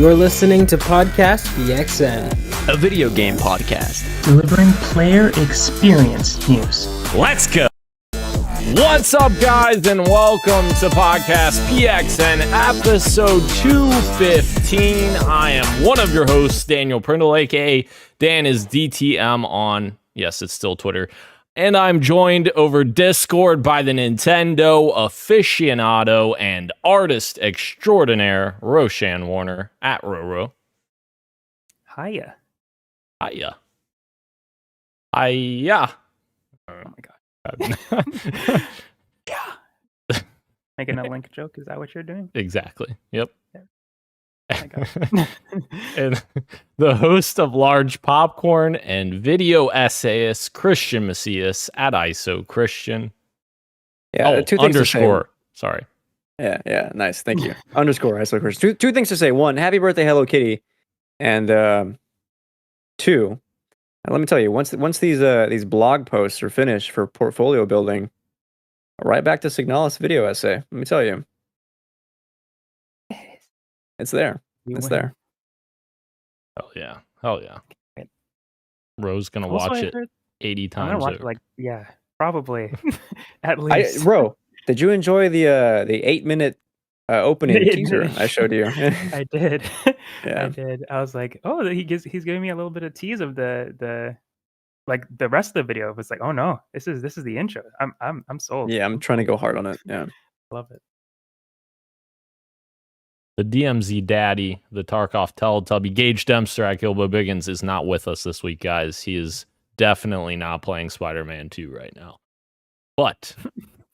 You're listening to Podcast PXN, a video game podcast delivering player experience news. Let's go! What's up, guys, and welcome to Podcast PXN, episode 215. I am one of your hosts, Daniel Prindle, aka Dan is DTM on, yes, it's still Twitter. And I'm joined over Discord by the Nintendo aficionado and artist extraordinaire, Roshan Warner, at Roro. Hiya. Hiya. Hiya. Oh my god. Yeah. Making a link joke, is that what you're doing? Exactly. Yep. Yeah. I got it. And the host of Large Popcorn and video essayist Christian Macias at ISO Christian. Yeah, two things underscore. Sorry. Yeah, nice. Thank you. Underscore ISO Christian. Two things to say. One, happy birthday, Hello Kitty. And two, let me tell you, once these blog posts are finished for portfolio building, right back to Signalis video essay. Let me tell you. It's there. It's there. Hell yeah. Ro's gonna watch it 80 times. I'm gonna watch it probably at least. Ro, did you enjoy the 8-minute opening teaser I showed you? I did. Yeah. I did. I was like, oh, he's giving me a little bit of tease of the rest of the video. It was like, oh no, this is the intro. I'm sold. Yeah, I'm trying to go hard on it. Yeah. Love it. The DMZ daddy, the Tarkov Teletubby, Gage Dempster at Gilbo Biggins is not with us this week, guys. He is definitely not playing Spider-Man 2 right now. But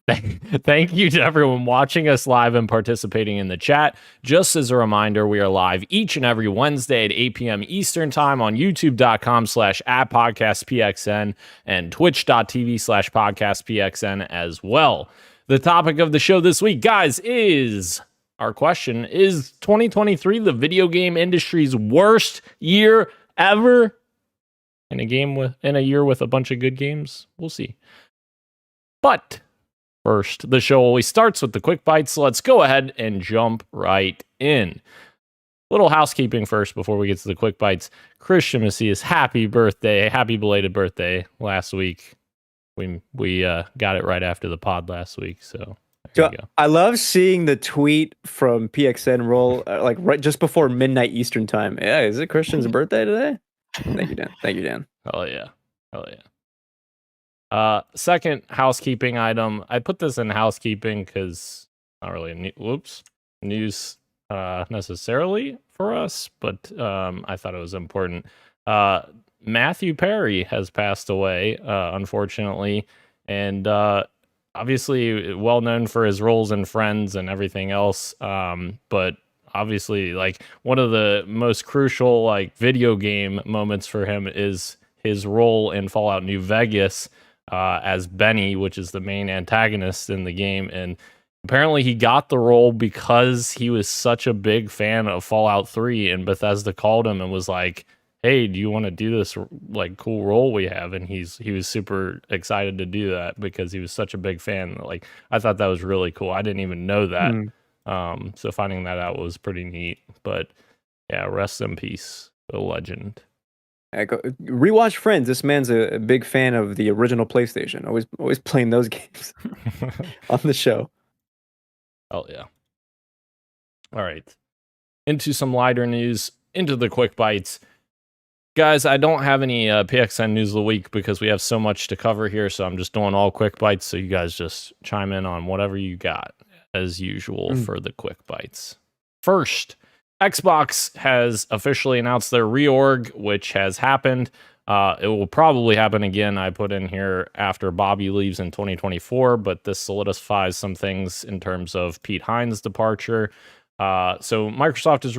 thank you to everyone watching us live and participating in the chat. Just as a reminder, we are live each and every Wednesday at 8 p.m. Eastern Time on youtube.com/@podcastpxn and twitch.tv/podcastpxn as well. The topic of the show this week, guys, is... our question is 2023 the video game industry's worst year ever? In a year with a bunch of good games? We'll see. But first, the show always starts with the quick bites, so let's go ahead and jump right in. Little housekeeping first before we get to the quick bites. Christian Macias, happy birthday, happy belated birthday last week. We got it right after the pod last week, so I love seeing the tweet from PXN roll right just before midnight Eastern time. Yeah, is it Christian's birthday today? Thank you, Dan. Hell yeah. Second housekeeping item. I put this in housekeeping because not really news necessarily for us, but I thought it was important. Matthew Perry has passed away, unfortunately, and obviously well known for his roles in Friends and everything else, but obviously one of the most crucial video game moments for him is his role in Fallout New Vegas as Benny, which is the main antagonist in the game. And apparently he got the role because he was such a big fan of Fallout 3, and Bethesda called him and was like, hey, do you want to do this cool role we have? And he was super excited to do that because he was such a big fan. I thought that was really cool. I didn't even know that. So finding that out was pretty neat. But yeah, rest in peace, the legend. Rewatch Friends. This man's a big fan of the original PlayStation. Always playing those games on the show. Oh yeah. All right. Into some lighter news. Into the quick bites. Guys, I don't have any PXN news of the week because we have so much to cover here, so I'm just doing all quick bites, so you guys just chime in on whatever you got, as usual, for the quick bites. First, Xbox has officially announced their reorg, which has happened. It will probably happen again, I put in here, after Bobby leaves in 2024, but this solidifies some things in terms of Pete Hines' departure. So Microsoft is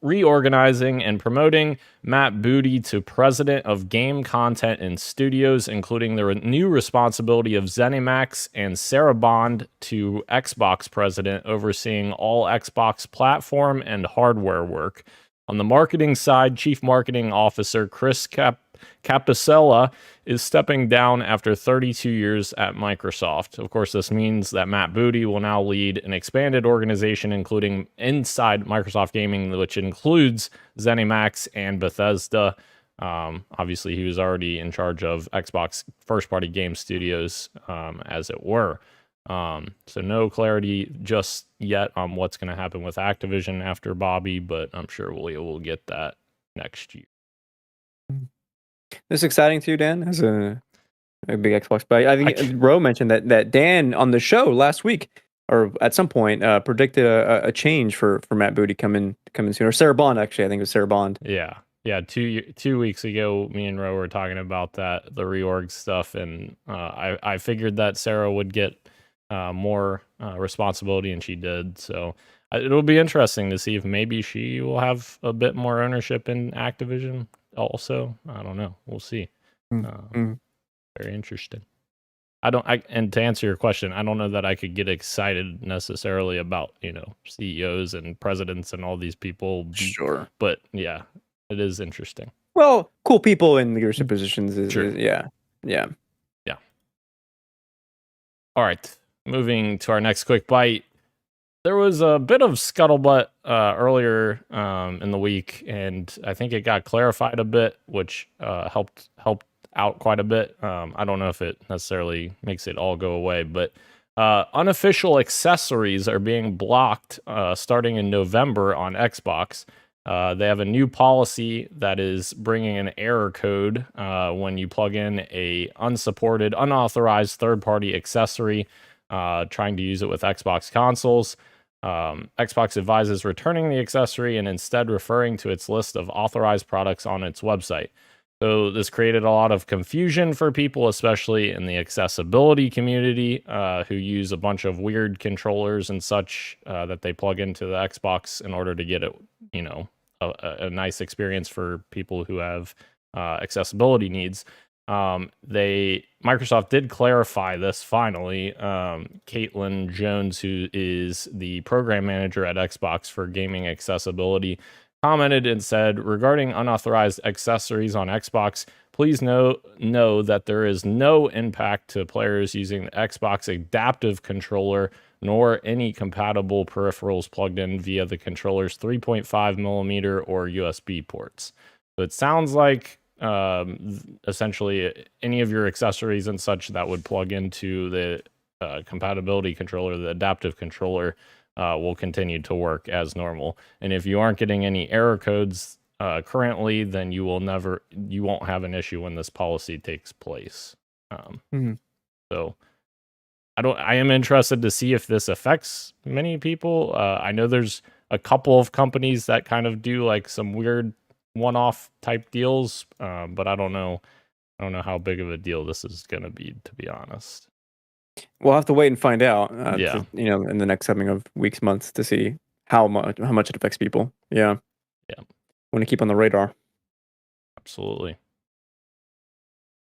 reorganizing and promoting Matt Booty to president of game content and studios, including the new responsibility of ZeniMax, and Sarah Bond to Xbox president, overseeing all Xbox platform and hardware work. On the marketing side, Chief Marketing Officer Chris Capcom is stepping down after 32 years at Microsoft. Of course, this means that Matt Booty will now lead an expanded organization, including inside Microsoft Gaming, which includes ZeniMax and Bethesda. Obviously, he was already in charge of Xbox first-party game studios, as it were. So no clarity just yet on what's going to happen with Activision after Bobby, but I'm sure we'll get that next year. This is exciting to you, Dan, as a big Xbox player. I think Ro mentioned that Dan on the show last week, or at some point, predicted a change for Matt Booty coming soon, or Sarah Bond, actually. I think it was Sarah Bond. Yeah. 2 weeks ago, me and Ro were talking about the reorg stuff, and I figured that Sarah would get more responsibility, and she did. So it'll be interesting to see if maybe she will have a bit more ownership in Activision also. I don't know. We'll see. Very interesting. And to answer your question, I don't know that I could get excited necessarily about, CEOs and presidents and all these people. Sure. But yeah, it is interesting. Well, cool people in leadership positions yeah. All right. Moving to our next quick bite. There was a bit of scuttlebutt earlier in the week, and I think it got clarified a bit, which helped out quite a bit. I don't know if it necessarily makes it all go away, but unofficial accessories are being blocked starting in November on Xbox. They have a new policy that is bringing an error code when you plug in a unsupported, unauthorized third-party accessory, trying to use it with Xbox consoles. Xbox advises returning the accessory and instead referring to its list of authorized products on its website. So this created a lot of confusion for people, especially in the accessibility community, who use a bunch of weird controllers and such that they plug into the Xbox in order to get it, a nice experience for people who have accessibility needs. Microsoft did clarify this finally. Caitlin Jones, who is the program manager at Xbox for gaming accessibility, commented and said, regarding unauthorized accessories on Xbox, please know that there is no impact to players using the Xbox adaptive controller nor any compatible peripherals plugged in via the controller's 3.5 millimeter or USB ports. So it sounds like essentially any of your accessories and such that would plug into the compatibility controller, the adaptive controller, will continue to work as normal. And if you aren't getting any error codes currently, then you won't have an issue when this policy takes place. So I am interested to see if this affects many people. I know there's a couple of companies that kind of do like some weird one-off type deals, but I don't know how big of a deal this is going to be, to be honest. We'll have to wait and find out. In the next coming of weeks, months, to see how much it affects people. Yeah. Want to keep on the radar. Absolutely.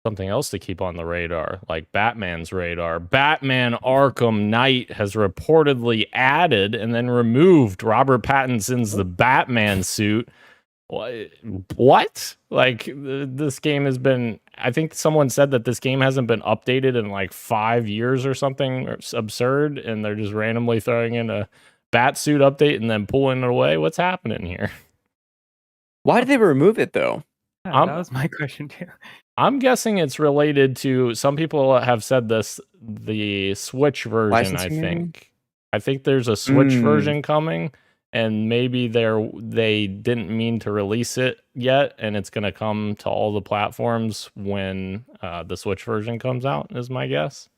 Something else to keep on the radar, like Batman's radar. Batman Arkham Knight has reportedly added and then removed Robert Pattinson's The Batman suit. What? Like, this game has been... I think someone said that this game hasn't been updated in like 5 years or something. It's absurd, and they're just randomly throwing in a Batsuit update and then pulling it away. What's happening here? Why did they remove it, though? Yeah, that was my question, too. I'm guessing it's related to... Some people have said this, the Switch version, I think. I think there's a Switch version coming, and maybe they didn't mean to release it yet, and it's going to come to all the platforms when the Switch version comes out, is my guess.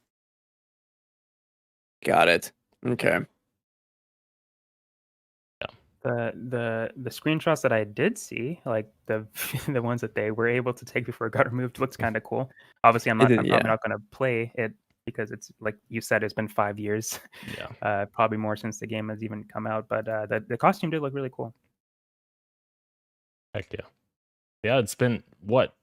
Got it. Okay. The screenshots that I did see, like the ones that they were able to take before it got removed, looks kind of cool. Obviously, I'm probably not going to play it because it's, like you said, it's been 5 years. Yeah. Probably more since the game has even come out. But the costume did look really cool. Heck yeah. Yeah, it's been what?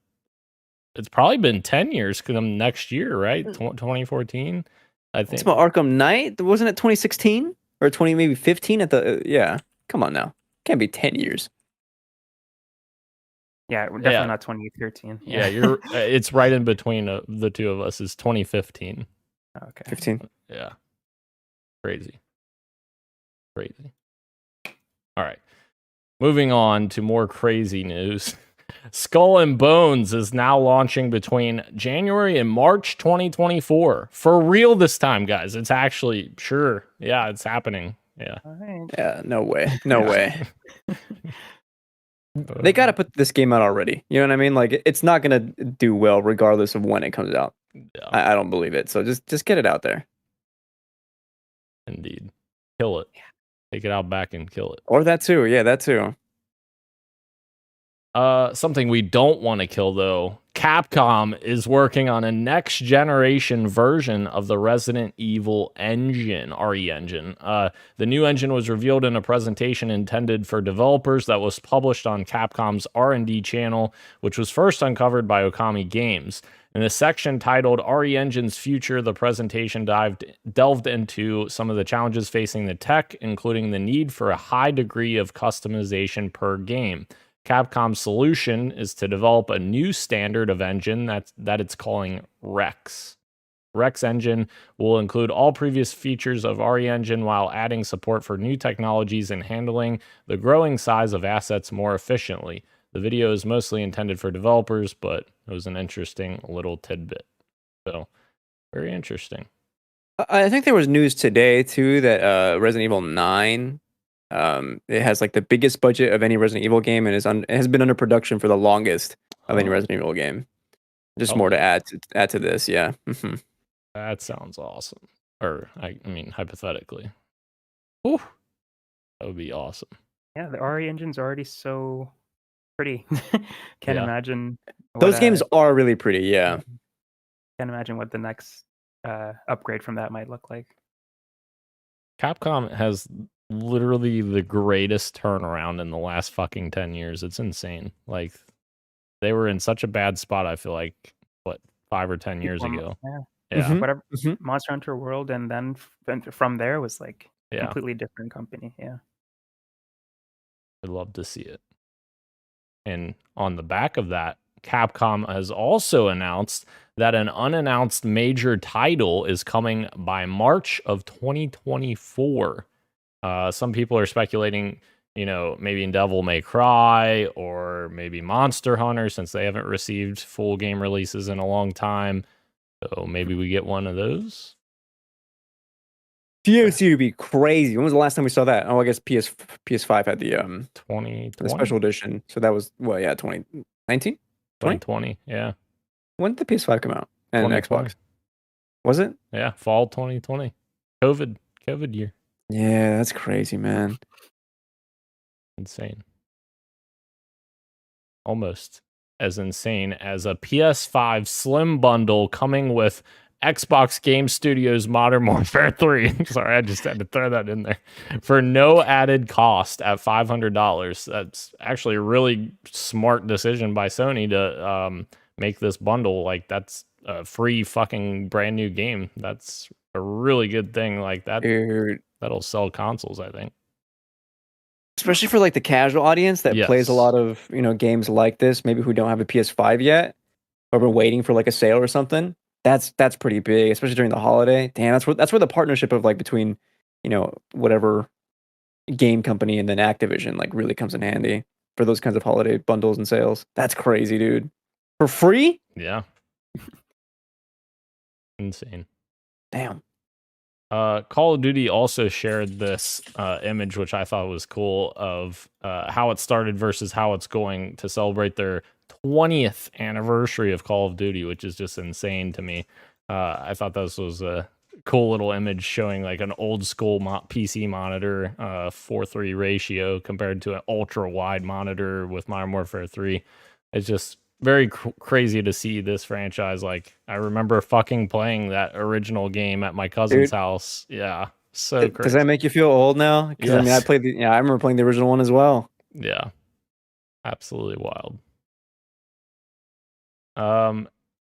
It's probably been 10 years come next year, right? 2014, I think. It's about Arkham Knight. Wasn't it 2016 or maybe 15 at the? Yeah. Come on now. Can't be 10 years. Yeah, we're definitely not 2013. Yeah, you're. It's right in between the two of us. Is 2015. Okay. 15. Yeah. Crazy. All right. Moving on to more crazy news. Skull and Bones is now launching between January and March 2024. For real this time, guys. It's actually sure. Yeah, it's happening. Yeah. All right. Yeah, no way. No way. They got to put this game out already. You know what I mean? Like, it's not going to do well regardless of when it comes out. Yeah. I don't believe it. So just get it out there. Indeed. Kill it. Take it out back and kill it. Or that too. Yeah, that too. Something we don't want to kill, though. Capcom is working on a next generation version of the Resident Evil engine, RE engine. The new engine was revealed in a presentation intended for developers that was published on Capcom's R&D channel, which was first uncovered by Okami Games. In a section titled RE Engine's Future, the presentation delved into some of the challenges facing the tech, including the need for a high degree of customization per game. Capcom's solution is to develop a new standard of engine that it's calling Rex. Rex engine will include all previous features of RE engine while adding support for new technologies and handling the growing size of assets more efficiently. The video is mostly intended for developers, but it was an interesting little tidbit. So, very interesting. I think there was news today too that Resident Evil 9 it has like the biggest budget of any Resident Evil game and has been under production for the longest of any Resident Evil game. Just more to add to this, yeah. That sounds awesome. Or I mean, hypothetically, ooh, that would be awesome. Yeah, the RE engine's already so pretty. Can't imagine. Those games are really pretty, yeah. Can't imagine what the next upgrade from that might look like. Capcom has literally the greatest turnaround in the last fucking 10 years. It's insane. Like, they were in such a bad spot, I feel like, 5 or 10 years ago. Yeah. Whatever. Monster Hunter World, and then from there was like completely different company. Yeah. I'd love to see it. And on the back of that, Capcom has also announced that an unannounced major title is coming by March of 2024. Some people are speculating, maybe Devil May Cry or maybe Monster Hunter, since they haven't received full game releases in a long time. So maybe we get one of those. DLC would be crazy. When was the last time we saw that? Oh, I guess PS5 had the 2020 the special edition. So that was 2019? 2020, yeah. When did the PS5 come out? And Xbox. Was it? Yeah, fall 2020. COVID year. Yeah, that's crazy, man. Insane. Almost as insane as a PS5 Slim bundle coming with Xbox Game Studios Modern Warfare 3. Sorry, I just had to throw that in there. For no added cost at $500. That's actually a really smart decision by Sony to make this bundle. Like, that's a free fucking brand new game. That's a really good thing. Like, that, that'll sell consoles, I think. Especially for like the casual audience that plays a lot of, games like this, maybe who don't have a PS5 yet, or been waiting for like a sale or something. That's pretty big, especially during the holiday. Damn, that's where the partnership of like between, whatever game company and then Activision like really comes in handy for those kinds of holiday bundles and sales. That's crazy, dude. For free? Yeah. Insane. Damn. Call of Duty also shared this image, which I thought was cool, of how it started versus how it's going to celebrate their 20th anniversary of Call of Duty, which is just insane to me. I thought this was a cool little image showing like an old school PC monitor, 4:3 ratio compared to an ultra wide monitor with Modern Warfare 3. It's just very crazy to see this franchise. Like, I remember fucking playing that original game at my cousin's house. Yeah, so crazy. Does that make you feel old now? Because I mean, I remember playing the original one as well. Yeah, absolutely wild.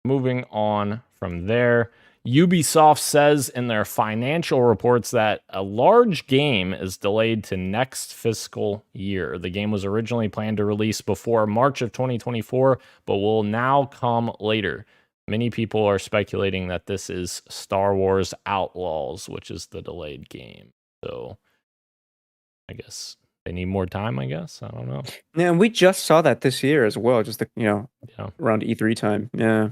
Moving on from there, Ubisoft says in their financial reports that a large game is delayed to next fiscal year. The game was originally planned to release before March of 2024, but will now come later. Many people are speculating that this is Star Wars Outlaws, which is the delayed game. So I guess they need more time, I guess. I don't know. Yeah, and we just saw that this year as well, just around E3 time. Yeah.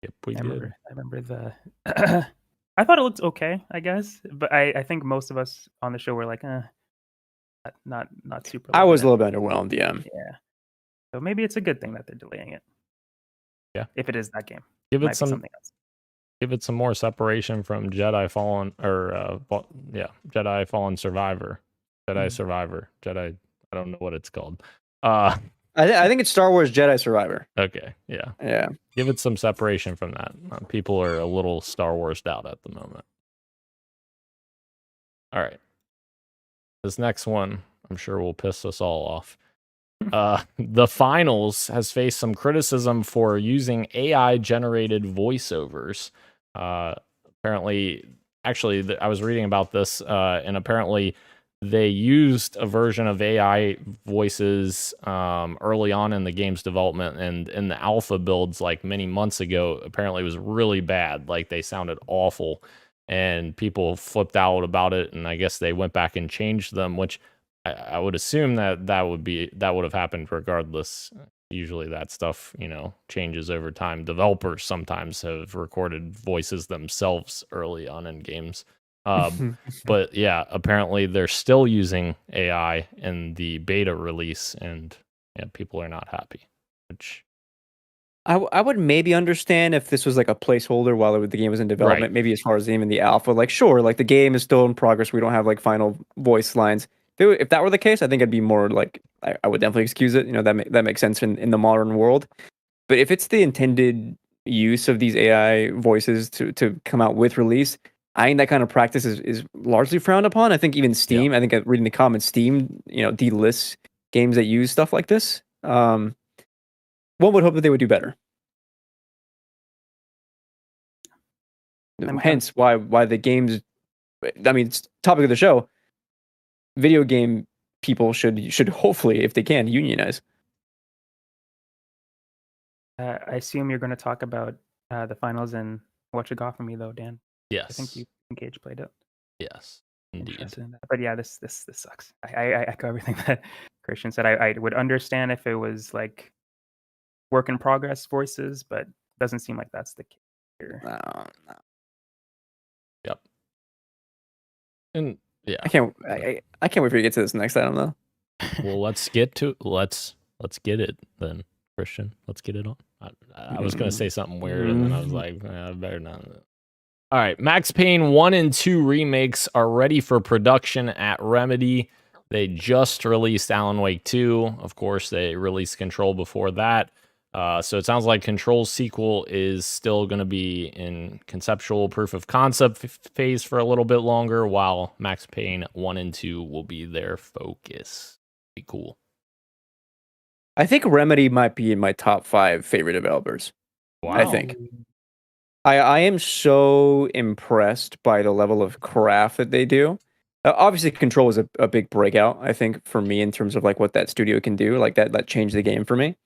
Yep, we did. I remember the I thought it looked okay, I guess, but I think most of us on the show were like, not super. I was a little bit underwhelmed, yeah. Yeah. So maybe it's a good thing that they're delaying it. Yeah. If it is that game. Give it something else. Give it some more separation from Jedi Fallen Jedi Fallen Survivor. Jedi Survivor. Jedi, I don't know what it's called. I think it's Star Wars Jedi Survivor. Okay, yeah. Yeah. Give it some separation from that. People are a little Star Warsed out at the moment. All right. This next one, I'm sure will piss us all off. The Finals has faced some criticism for using AI-generated voiceovers. Apparently, actually, I was reading about this, and apparently they used a version of AI voices early on in the game's development, and in the alpha builds like many months ago, apparently it was really bad. Like they sounded awful, and people flipped out about it, and I guess they went back and changed them, which I would assume that would have happened regardless. Usually that stuff, changes over time. Developers sometimes have recorded voices themselves early on in games. But yeah, apparently they're still using AI in the beta release, and people are not happy. Which I would maybe understand if this was like a placeholder while the game was in development. Right. Maybe as far as even the alpha, like sure, like the game is still in progress. We don't have like final voice lines. If that were the case, I think I'd be more like I would definitely excuse it. That makes sense in the modern world. But if it's the intended use of these AI voices to come out with release, I think that kind of practice is largely frowned upon. I think even Steam, I think reading the comments, Steam, delists games that use stuff like this. One would hope that they would do better. Hence why the games, I mean, it's topic of the show. Video game people should hopefully, if they can, unionize. I assume you're going to talk about the Finals and What You Got For Me, though, Dan. yes, I think you and Gage played it. yes, indeed. But yeah, this sucks. I echo everything that Christian said. I would understand if it was like work in progress voices, but it doesn't seem like that's the case here. No. Yep. And yeah, I can't wait for you to get to this next item though. Well, let's get get it then, Christian. Let's get it on. I was gonna say something weird, and then I was like, I better not. All right, Max Payne 1 and 2 remakes are ready for production at Remedy. They just released Alan Wake 2. Of course, they released Control before that. So it sounds like Control's sequel is still going to be in conceptual proof of concept phase for a little bit longer, while Max Payne 1 and 2 will be their focus. Be cool. I think Remedy might be in my top 5 favorite developers. Wow. I think. I am so impressed by the level of craft that they do. Obviously, Control is a big breakout, I think, for me in terms of like what that studio can do. Like that changed the game for me.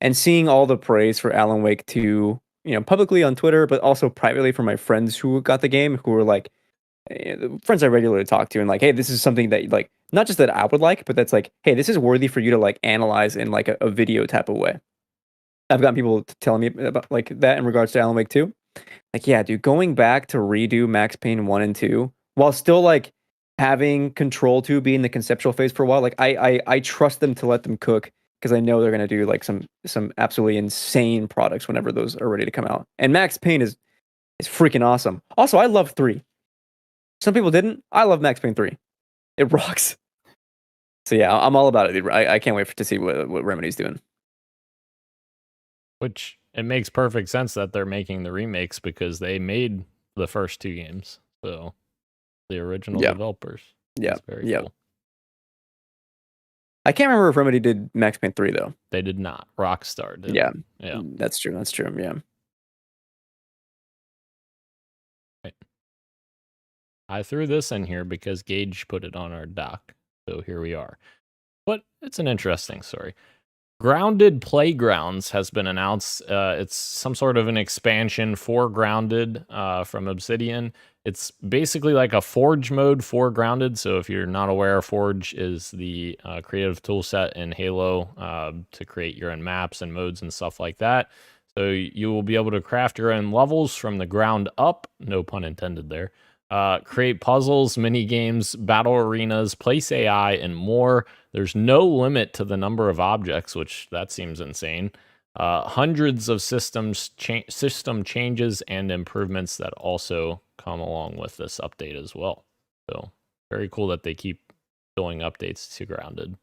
And seeing all the praise for Alan Wake 2, publicly on Twitter, but also privately from my friends who got the game, who were like, friends I regularly talk to, and like, hey, this is something that like, not just that I would like, but that's like, hey, this is worthy for you to like analyze in like a video type of way. I've gotten people telling me about like that in regards to Alan Wake 2. Like, yeah, dude, going back to redo Max Payne 1 and 2 while still like having Control 2 be in the conceptual phase for a while, like I trust them to let them cook, because I know they're going to do like some absolutely insane products whenever those are ready to come out. And Max Payne is freaking awesome. Also, I love 3. Some people didn't. I love Max Payne 3. It rocks. So yeah, I'm all about it, dude. I can't wait to see what Remedy's doing. Which, it makes perfect sense that they're making the remakes, because they made the first 2 games. So the original developers. Yeah. That's very cool. I can't remember if Remedy did Max Payne 3 though. They did not. Rockstar did. Yeah. Yeah. That's true. Yeah. I threw this in here because Gage put it on our doc. So here we are. But it's an interesting story. Grounded Playgrounds has been announced. It's some sort of an expansion for Grounded from Obsidian. It's basically like a Forge mode for Grounded. So if you're not aware, Forge is the creative toolset in Halo to create your own maps and modes and stuff like that. So you will be able to craft your own levels from the ground up. No pun intended there. Create puzzles, mini games, battle arenas, place AI, and more. There's no limit to the number of objects, which that seems insane. Hundreds of system changes and improvements that also come along with this update as well. So very cool that they keep doing updates to Grounded.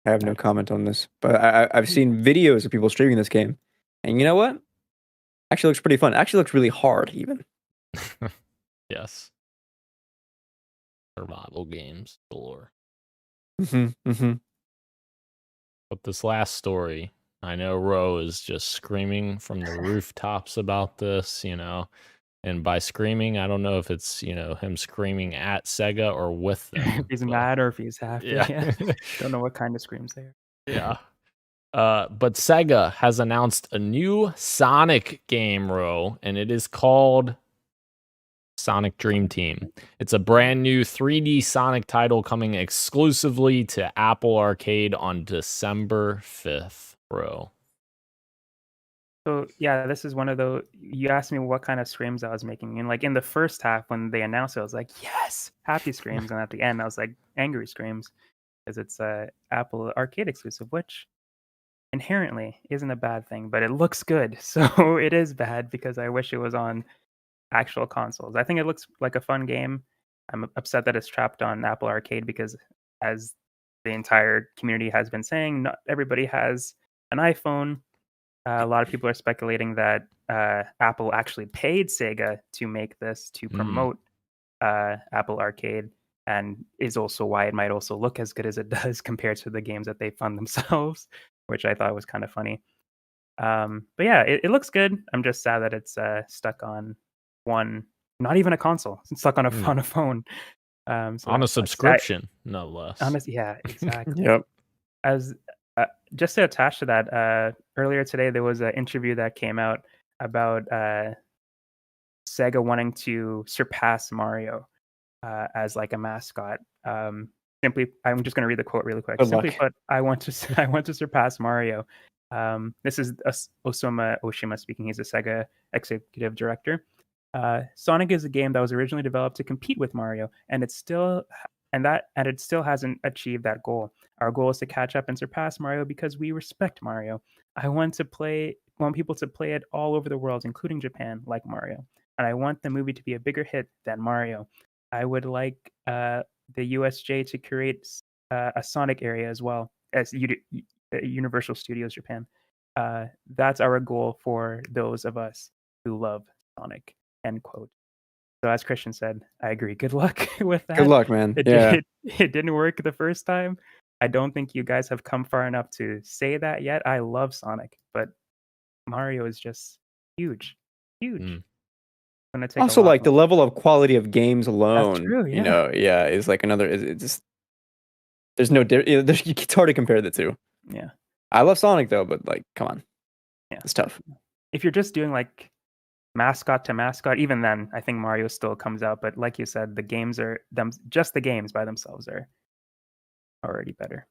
I have no comment on this, but I've seen videos of people streaming this game, and you know what? Actually looks pretty fun. Actually looks really hard, even. Yes. Survival games galore. Mm-hmm. But this last story, I know Ro is just screaming from the rooftops about this, and by screaming, I don't know if it's, him screaming at Sega or with them. If he's mad or if he's happy. Yeah. Don't know what kind of screams they are. Yeah. But Sega has announced a new Sonic game, Ro, and it is called Sonic Dream Team. It's a brand new 3D Sonic title coming exclusively to Apple Arcade on December 5th, Ro. So yeah, this is one of those. You asked me what kind of screams I was making, and like in the first half when they announced it, I was like, "Yes, happy screams," and at the end, I was like, "Angry screams," because it's a Apple Arcade exclusive, which inherently isn't a bad thing, but it looks good, so it is bad because I wish it was on actual consoles. I think it looks like a fun game. I'm upset that it's trapped on Apple Arcade because, as the entire community has been saying, not everybody has an iPhone. A lot of people are speculating that Apple actually paid Sega to make this to promote Apple Arcade, and is also why it might also look as good as it does compared to the games that they fund themselves, which I thought was kind of funny. But yeah, it looks good. I'm just sad that it's stuck on one, not even a console. It's stuck on a phone. So on a subscription, no less. Yeah, exactly. Yep. As just to attach to that, earlier today there was an interview that came out about Sega wanting to surpass Mario as like a mascot. Simply, I'm just going to read the quote really quick. Simply put, I want to surpass Mario. This is Osama Oshima speaking. He's a Sega executive director. Sonic is a game that was originally developed to compete with Mario, and it still hasn't achieved that goal. Our goal is to catch up and surpass Mario because we respect Mario. I want people to play it all over the world, including Japan, like Mario. And I want the movie to be a bigger hit than Mario. I would like the USJ to create a Sonic area as well as Universal Studios Japan. That's our goal for those of us who love Sonic. End quote. So as Christian said, I agree. Good luck with that. Good luck, man. It didn't work the first time. I don't think you guys have come far enough to say that yet. I love Sonic, but Mario is just huge. Also, like the level of quality of games alone, that's true, yeah. is like another. It's just there's no. It's hard to compare the two. Yeah, I love Sonic though, but like, come on, it's tough. If you're just doing like mascot to mascot, even then, I think Mario still comes out. But like you said, the games just the games by themselves are already better.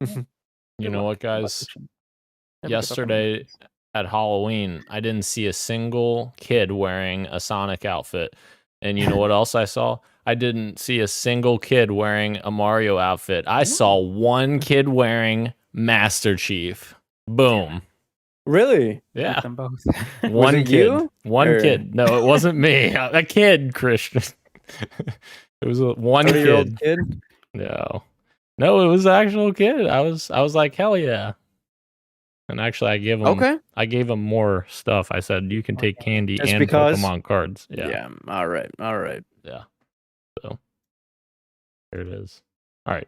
You know what, guys? Yesterday at Halloween, I didn't see a single kid wearing a Sonic outfit. And you know what else I saw? I didn't see a single kid wearing a Mario outfit. I saw one kid wearing Master Chief. Boom. Really? Yeah. Them both. One kid. Kid. No, it wasn't me. A kid, Christian. It was one kid. No, it was an actual kid. I was like, hell yeah. And actually, I gave him more stuff. I said, you can take candy just and Pokemon cards. Yeah. All right. Yeah. So there it is. All right.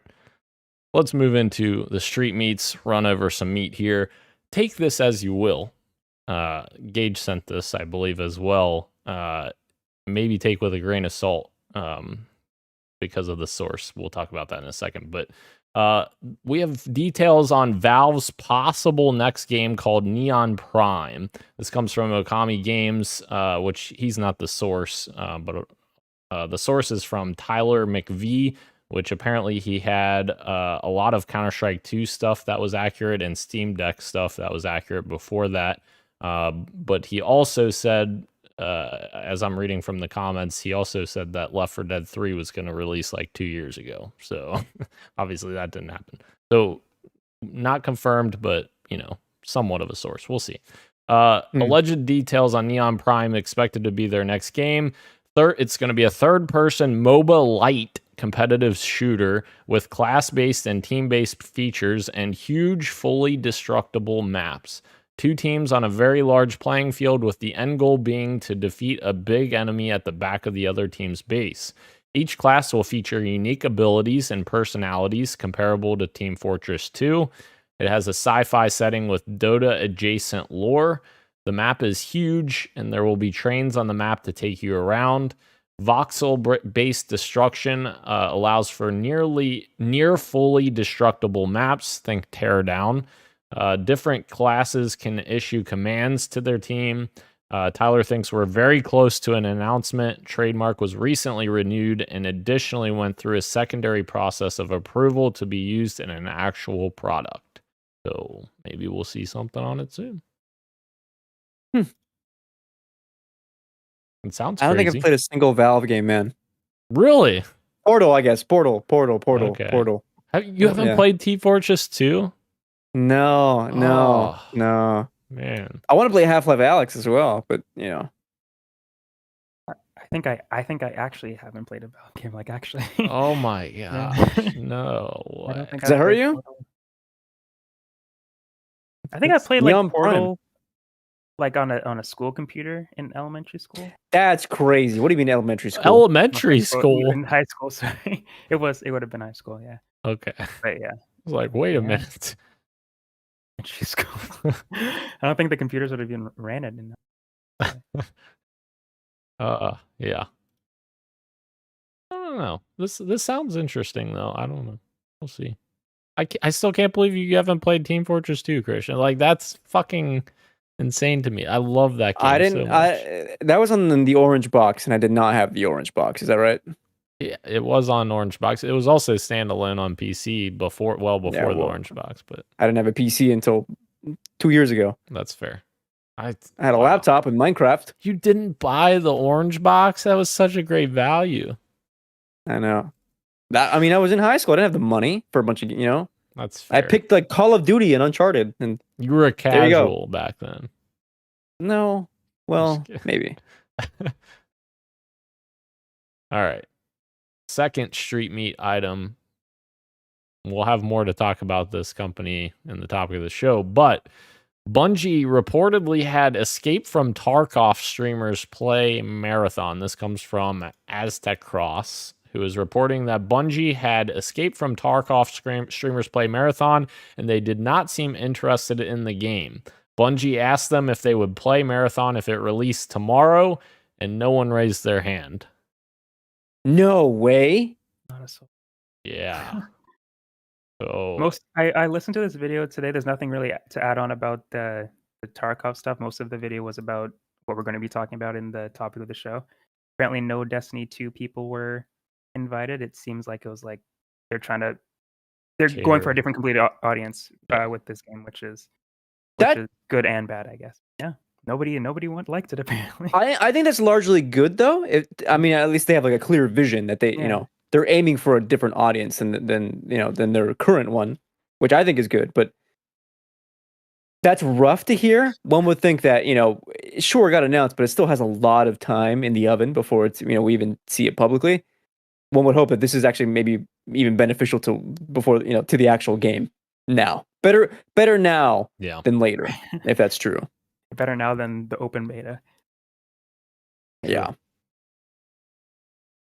Let's move into the street meats, run over some meat here. Take this as you will. Gage sent this, I believe, as well. maybe take with a grain of salt because of the source. We'll talk about that in a second. But we have details on Valve's possible next game called Neon Prime. This comes from Okami Games, which he's not the source, but the source is from Tyler McVie, which apparently he had a lot of Counter-Strike 2 stuff that was accurate and Steam Deck stuff that was accurate before that. But he also said, as I'm reading from the comments, he also said that Left 4 Dead 3 was going to release like 2 years ago. So obviously that didn't happen. So not confirmed, but somewhat of a source. We'll see. Alleged details on Neon Prime expected to be their next game. It's going to be a third-person MOBA light competitive shooter with class-based and team-based features and huge, fully destructible maps. 2 teams on a very large playing field with the end goal being to defeat a big enemy at the back of the other team's base. Each class will feature unique abilities and personalities comparable to Team Fortress 2. It has a sci-fi setting with Dota-adjacent lore. The map is huge, and there will be trains on the map to take you around. Voxel-based destruction allows for near fully destructible maps. Think tear down. Different classes can issue commands to their team. Tyler thinks we're very close to an announcement. Trademark was recently renewed and additionally went through a secondary process of approval to be used in an actual product. So maybe we'll see something on it soon. It sounds crazy. I don't think I've played a single Valve game, man. Really? Portal, I guess. Portal. Okay. Portal. You haven't played Team Fortress 2? No. Man. I want to play Half-Life Alyx as well, but I think I actually haven't played a Valve game. Like actually. Oh my gosh. No. Does that hurt you? I think I played like Portal. Prime. Like on a school computer in elementary school. That's crazy. What do you mean elementary school? Elementary school. In high school, sorry. It would have been high school, yeah. Okay. But yeah. I was like, wait a minute. Elementary school. I don't think the computers would have even ran it in yeah. I don't know. This sounds interesting though. I don't know. We'll see. I still can't believe you haven't played Team Fortress 2, Christian. Like that's fucking insane to me. I love that game. I didn't. So much. That was on the orange box, and I did not have the orange box. Is that right? Yeah, it was on orange box. It was also standalone on PC before the orange box. But I didn't have a PC until 2 years ago. That's fair. I had a laptop with Minecraft. You didn't buy the orange box? That was such a great value. I know. I was in high school. I didn't have the money for a bunch of That's fair. I picked like Call of Duty and Uncharted, and you were a casual back then. No, well, maybe. All right. Second street meat item. We'll have more to talk about this company in the topic of the show, but Bungie reportedly had Escape from Tarkov streamers play marathon. This comes from Aztec Cross, who is reporting that Bungie had Escape from Tarkov streamers play marathon, and they did not seem interested in the game. Bungie asked them if they would play marathon if it released tomorrow, and no one raised their hand. No way. Yeah. So I listened to this video today. There's nothing really to add on about the Tarkov stuff. Most of the video was about what we're going to be talking about in the topic of the show. Apparently, no Destiny 2 people were invited. It seems like it was like they're going for a different complete audience with this game, which is good and bad, I guess. Yeah. Nobody liked it apparently. I think that's largely good though. At least they have like a clear vision that they they're aiming for a different audience than their current one, which I think is good. But that's rough to hear. One would think that sure, it got announced, but it still has a lot of time in the oven before it's we even see it publicly. One would hope that this is actually maybe even beneficial to the actual game now. Better now than later, if that's true. Better now than the open beta. Yeah.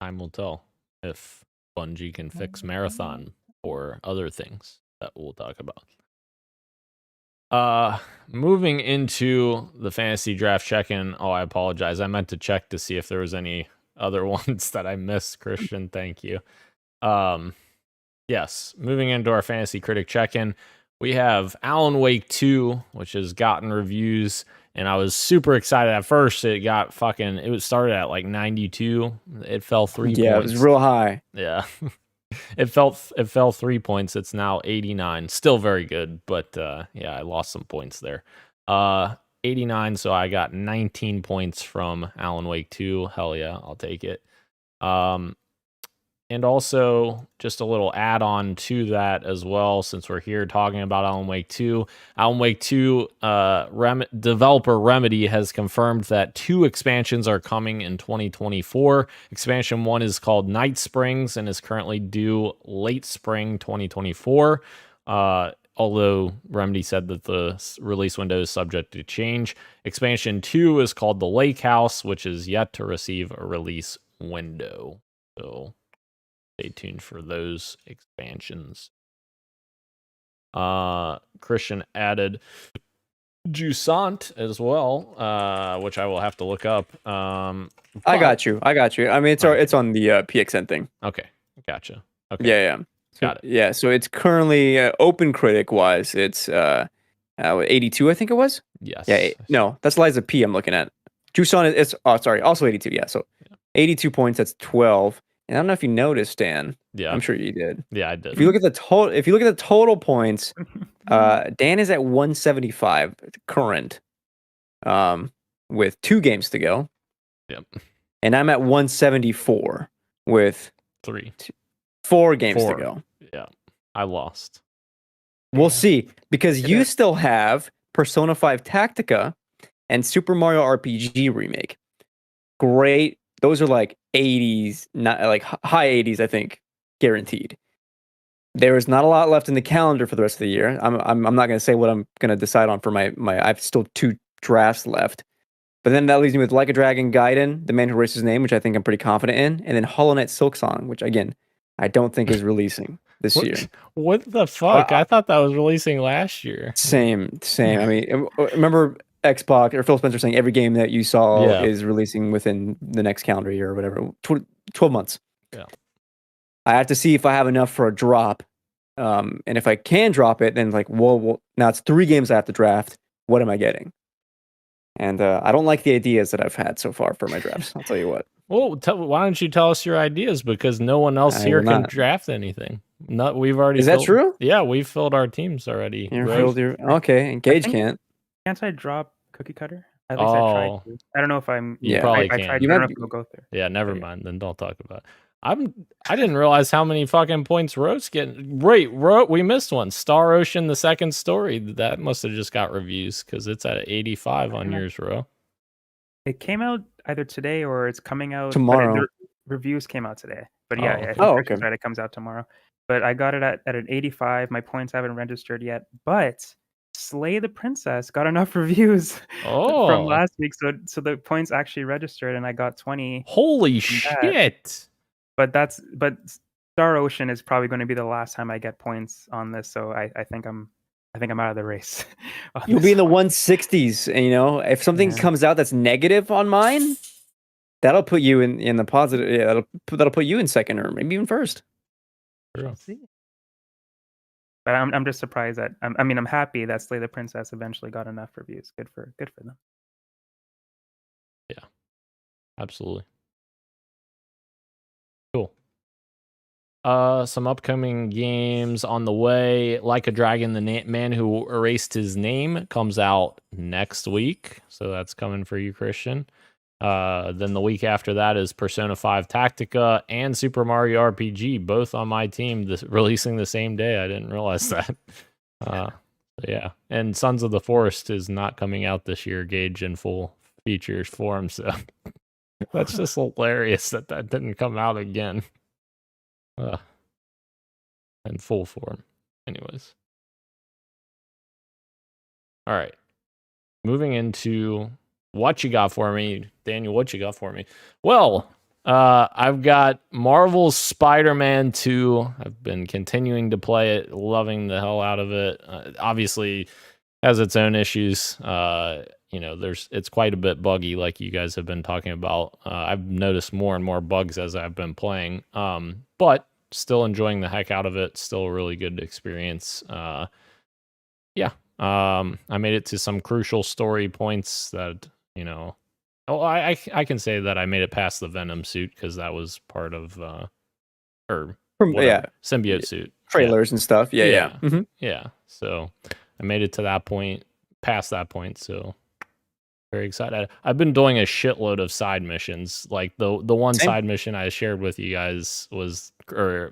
Time will tell if Bungie can fix Marathon or other things that we'll talk about. Moving into the fantasy draft check-in. Oh, I apologize. I meant to check to see if there was any other ones that I missed, Christian. Thank you. Yes, moving into our fantasy critic check-in, we have Alan Wake 2, which has gotten reviews, and I was super excited at first. It started at like 92. It fell 3 points. Yeah, it was real high. Yeah. It fell 3 points. It's now 89. Still very good, but yeah, I lost some points there. 89, so I got 19 points from Alan Wake 2. Hell yeah, I'll take it. And also, just a little add-on to that as well, since we're here talking about Alan Wake 2. Alan Wake 2 developer Remedy has confirmed that 2 expansions are coming in 2024. Expansion 1 is called Night Springs and is currently due late spring 2024. Although Remedy said that the release window is subject to change. Expansion 2 is called The Lake House, which is yet to receive a release window. So stay tuned for those expansions. Christian added Jusant as well, which I will have to look up. I got you. I mean, it's on the PXN thing. Okay, gotcha. Okay. Yeah. So, Got it. Yeah, so it's currently open critic wise. It's 82, I think it was. Yes. Yeah. No, that's Liza P. I'm looking at. Jusant is also 82. Yeah. So 82 points. That's 12. And I don't know if you noticed, Dan. Yeah. I'm sure you did. Yeah, I did. If you look at the total points, Dan is at 175 current, with 2 games to go. Yep. And I'm at 174 with 4 games to go. Yeah. I lost. We'll see, because you still have Persona 5 Tactica and Super Mario RPG Remake. Great. Those are like 80s, not like high 80s, I think, guaranteed. There is not a lot left in the calendar for the rest of the year. I'm not going to say what I'm going to decide on for my. I've still 2 drafts left, but then that leaves me with Like a Dragon Gaiden, The Man Who Erased His Name, which I think I'm pretty confident in, and then Hollow Knight Silksong, which again I don't think is releasing this year. What the fuck? I thought that was releasing last year. Same. I mean, remember Xbox or Phil Spencer saying every game that you saw is releasing within the next calendar year or whatever, 12 months. Yeah. I have to see if I have enough for a drop. And if I can drop it, then like, well, now it's 3 games I have to draft. What am I getting? And I don't like the ideas that I've had so far for my drafts. I'll tell you what. Well, why don't you tell us your ideas? Because no one else here can draft anything. We've already. Is that true? Yeah, we've filled our teams already. Okay, and Gage can't. Can't I drop Cookie Cutter? At least I tried to. I don't know if I'm. You probably can't. I don't know if it'll go there. Yeah, never mind. Then don't talk about it. I didn't realize how many fucking points Ro's getting. Wait, we missed one. Star Ocean, the second story. That must have just got reviews because it's at 85 on yours, Ro. It came out either today or it's coming out tomorrow. The reviews came out today. But yeah, I think okay. it comes out tomorrow. But I got it at an 85. My points haven't registered yet. But Slay the Princess got enough reviews from last week. So the points actually registered and I got 20. Holy shit. But Star Ocean is probably going to be the last time I get points on this. So I think I'm out of the race. You'll be in the 160s, and if something comes out that's negative on mine, that'll put you in the positive. Yeah, that'll put you in second or maybe even first. We'll see. But I'm just surprised that I'm happy that Slay the Princess eventually got enough reviews. Good for them. Yeah, absolutely. Cool. Some upcoming games on the way. Like a Dragon, the Man Who Erased His Name comes out next week, so that's coming for you, Christian. Then the week after that is Persona 5 Tactica and Super Mario RPG, both on my team, releasing the same day. I didn't realize that. Yeah, and Sons of the Forest is not coming out this year, Gage, in full features form, so that's just hilarious that didn't come out again. In full form. Anyways. All right. Moving into what you got for me, Daniel. What you got for me? Well, I've got Marvel's Spider-Man 2. I've been continuing to play it, loving the hell out of it. Obviously, has its own issues. It's quite a bit buggy, like you guys have been talking about. I've noticed more and more bugs as I've been playing, but still enjoying the heck out of it. Still a really good experience. I made it to some crucial story points that, I can say that I made it past the Venom suit because that was part of, symbiote suit. Trailers and stuff. Yeah. Mm-hmm. Yeah. So I made it to that point, past that point. So very excited. I've been doing a shitload of side missions. Like the one side mission I shared with you guys was, I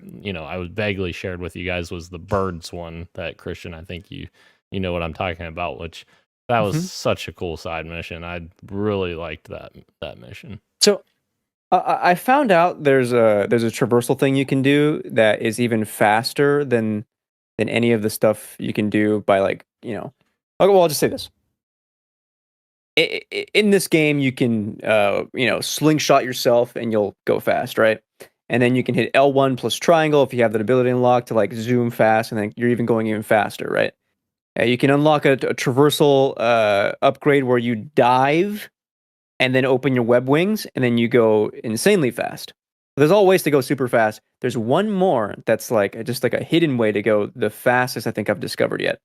was vaguely shared with you guys, was the birds one that Christian, I think you know what I'm talking about, which that was such a cool side mission. I really liked that mission. So I found out there's a traversal thing you can do that is even faster than any of the stuff you can do by I'll just say this. In this game, you can slingshot yourself and you'll go fast, right? And then you can hit L1 plus triangle if you have that ability unlocked to like zoom fast, and then you're even going even faster, right? You can unlock a traversal upgrade where you dive and then open your web wings, and then you go insanely fast. There's all ways to go super fast. There's one more that's just like a hidden way to go the fastest I think I've discovered yet.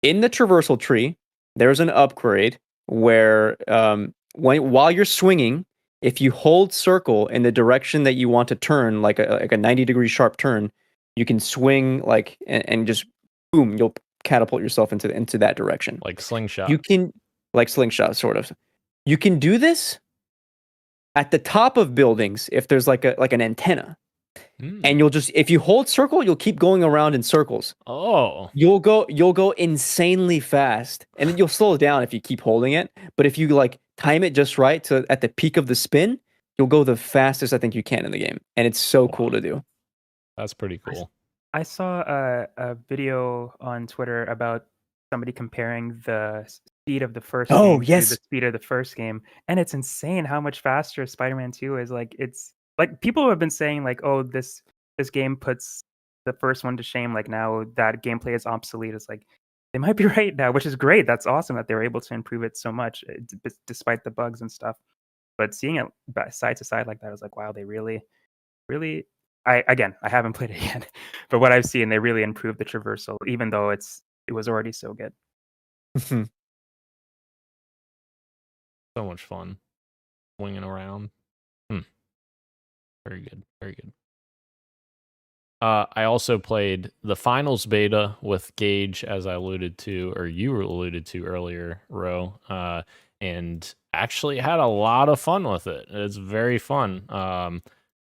In the traversal tree, there's an upgrade where while you're swinging, if you hold circle in the direction that you want to turn, like a 90-degree sharp turn, you can swing and just boom, you'll catapult yourself into that direction. Like slingshot. You can slingshot sort of. You can do this at the top of buildings if there's like an antenna. And you'll just, if you hold circle, you'll keep going around in circles. Oh. You'll go insanely fast, and then you'll slow down if you keep holding it. But if you time it just right to at the peak of the spin, you'll go the fastest I think you can in the game, and it's so cool to do. That's pretty cool. I saw a video on Twitter about somebody comparing the speed of the first game to the speed of the first game, and it's insane how much faster Spider-Man 2 is. It's like people have been saying oh, this game puts the first one to shame. Like now that gameplay is obsolete. It's like they might be right now, which is great. That's awesome that they were able to improve it so much despite the bugs and stuff. But seeing it side to side like that, I was like, wow, they really. I haven't played it yet, but what I've seen, they really improved the traversal, even though it was already so good. So much fun, swinging around. Very good, very good. I also played the finals beta with Gage, as I alluded to, or you alluded to earlier, Ro, and actually had a lot of fun with it. It's very fun.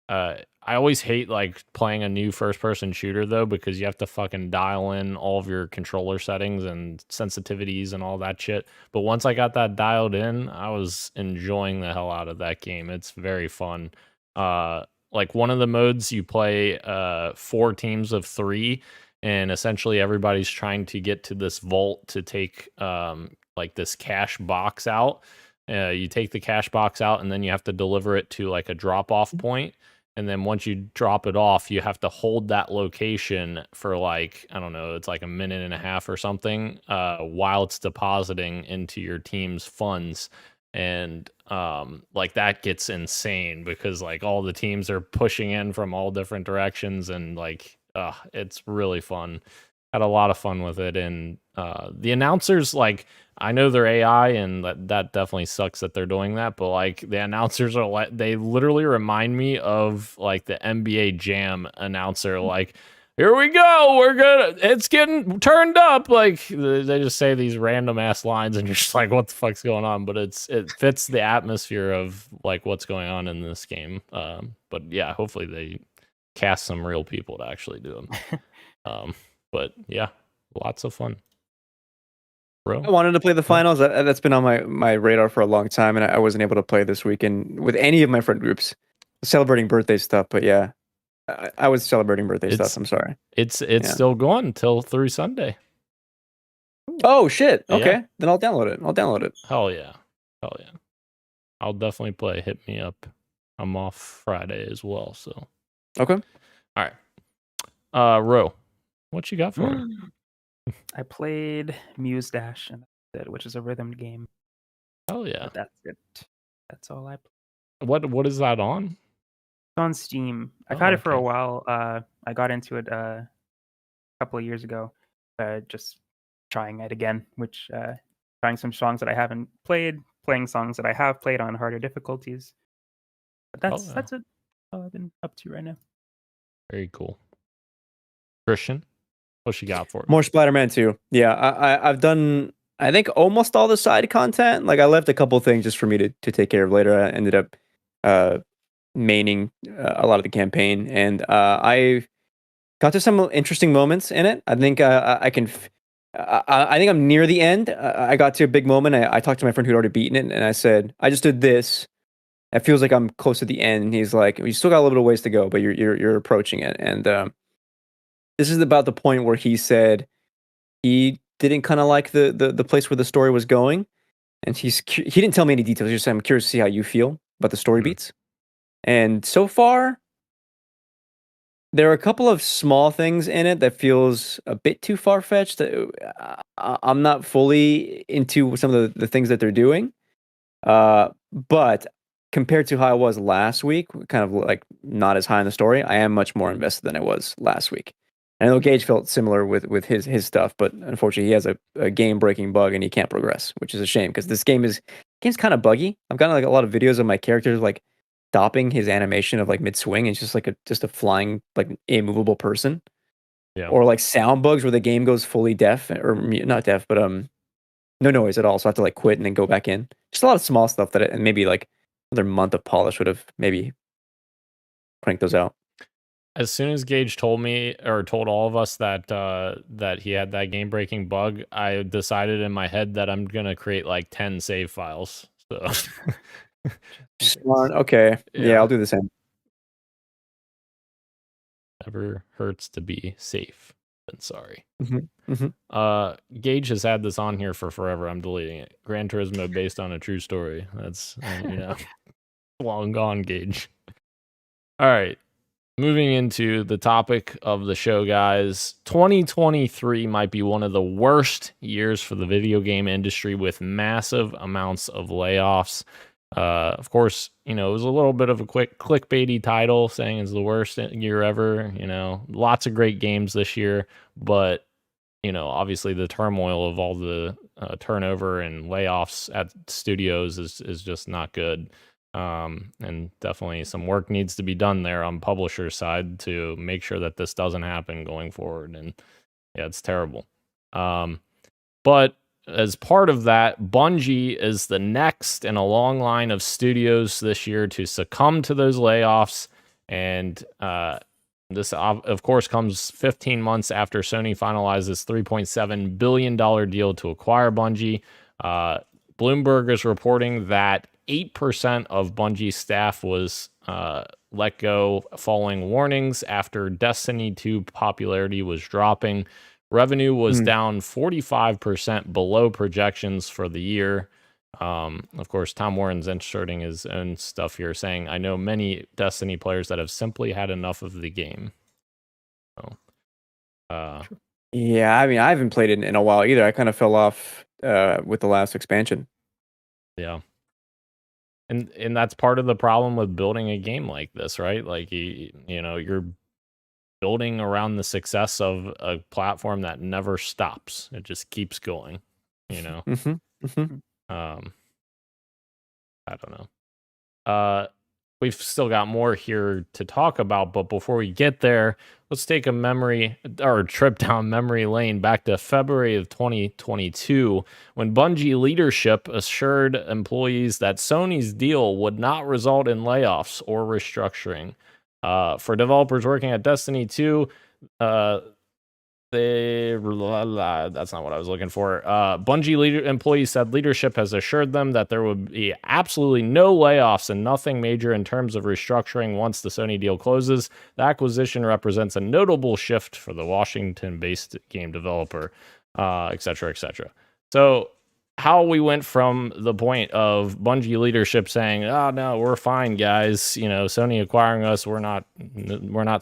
I always hate playing a new first-person shooter though, because you have to fucking dial in all of your controller settings and sensitivities and all that shit. But once I got that dialed in, I was enjoying the hell out of that game. It's very fun. One of the modes you play 4 teams of 3, and essentially everybody's trying to get to this vault to take this cash box out. You take the cash box out, and then you have to deliver it to a drop-off point. And then once you drop it off, you have to hold that location for I don't know, it's a minute and a half or something, while it's depositing into your team's funds. And that gets insane because all the teams are pushing in from all different directions, and it's really fun. Had a lot of fun with it. And the announcers, I know they're AI, and that definitely sucks that they're doing that, but the announcers are they literally remind me of the NBA Jam announcer, here we go, it's getting turned up. They just say these random ass lines, and you're just what the fuck's going on? But it fits the atmosphere of what's going on in this game. But yeah, hopefully they cast some real people to actually do them. But yeah, lots of fun. Bro, I wanted to play the finals. That's been on my radar for a long time, and I wasn't able to play this weekend with any of my friend groups, celebrating birthday stuff. But yeah, I was celebrating birthday stuff. I'm sorry. It's still going through Sunday. Oh shit! Okay, yeah. Then I'll download it. Hell yeah. I'll definitely play. Hit me up. I'm off Friday as well. So okay. All right. Ro, what you got for me? I played Muse Dash, and that's it, which is a rhythm game. Oh yeah. But that's it. That's all I play. What is that on? It's on Steam. I've Oh, had it for a okay. while. I got into it a couple of years ago. Just trying it again, which trying some songs that I haven't played, playing songs that I have played on harder difficulties. But Oh, yeah. that's it. All I've been up to right now. Very cool. Christian, what you got for it? More Spider-Man 2. Yeah, I've done, I think, almost all the side content. Like, I left a couple things just for me to take care of later. I ended up maining a lot of the campaign, and I got to some interesting moments in it. I think I can. I think I'm near the end. I got to a big moment. I talked to my friend who'd already beaten it, and I said, "I just did this. It feels like I'm close to the end." And he's like, "You still got a little bit of ways to go, but you're approaching it." And this is about the point where he said he didn't kind of like the place where the story was going, and he didn't tell me any details. He just said, "I'm curious to see how you feel about the story beats." And so far, there are a couple of small things in it that feels a bit too far-fetched. I'm not fully into some of the things that they're doing. But compared to how I was last week, kind of like not as high in the story, I am much more invested than I was last week. I know Gage felt similar with his stuff, but unfortunately he has a game-breaking bug and he can't progress, which is a shame because this game's kind of buggy. I've gotten like a lot of videos of my characters like stopping his animation of like mid-swing and it's just like a flying like immovable person. Yeah. Or like sound bugs where the game goes fully deaf or not deaf, but no noise at all. So I have to like quit and then go back in. Just a lot of small stuff that and maybe like another month of polish would have maybe cranked those out. As soon as Gage told me or told all of us that that he had that game breaking bug, I decided in my head that I'm gonna create like 10 save files. So Smart. Okay. Yeah, I'll do the same. Never hurts to be safe. But sorry. Mm-hmm. Gage has had this on here for forever. I'm deleting it. Gran Turismo based on a true story. That's long gone, Gage. All right. Moving into the topic of the show, guys. 2023 might be one of the worst years for the video game industry with massive amounts of layoffs. Of course, it was a little bit of a quick clickbaity title saying it's the worst year ever. Lots of great games this year, but obviously the turmoil of all the turnover and layoffs at studios is just not good. And definitely some work needs to be done there on publisher side to make sure that this doesn't happen going forward. And yeah, it's terrible. But as part of that, Bungie is the next in a long line of studios this year to succumb to those layoffs. And this, of course, comes 15 months after Sony finalizes $3.7 billion deal to acquire Bungie. Bloomberg is reporting that 8% of Bungie's staff was let go following warnings after Destiny 2 popularity was dropping. Revenue was down 45% below projections for the year. Of course, Tom Warren's inserting his own stuff here, saying, "I know many Destiny players that have simply had enough of the game." So, yeah, I mean, I haven't played it in a while either. I kind of fell off with the last expansion. Yeah. And that's part of the problem with building a game like this, right? Like, you're building around the success of a platform that never stops. It just keeps going, Mm-hmm. Mm-hmm. I don't know. We've still got more here to talk about, but before we get there, let's take a trip down memory lane back to February of 2022, when Bungie leadership assured employees that Sony's deal would not result in layoffs or restructuring. For developers working at Destiny 2, that's not what I was looking for. Bungie employees said leadership has assured them that there would be absolutely no layoffs and nothing major in terms of restructuring once the Sony deal closes. The acquisition represents a notable shift for the Washington-based game developer, et cetera, et cetera. So how we went from the point of Bungie leadership saying, "Oh no, we're fine, guys. Sony acquiring us, we're not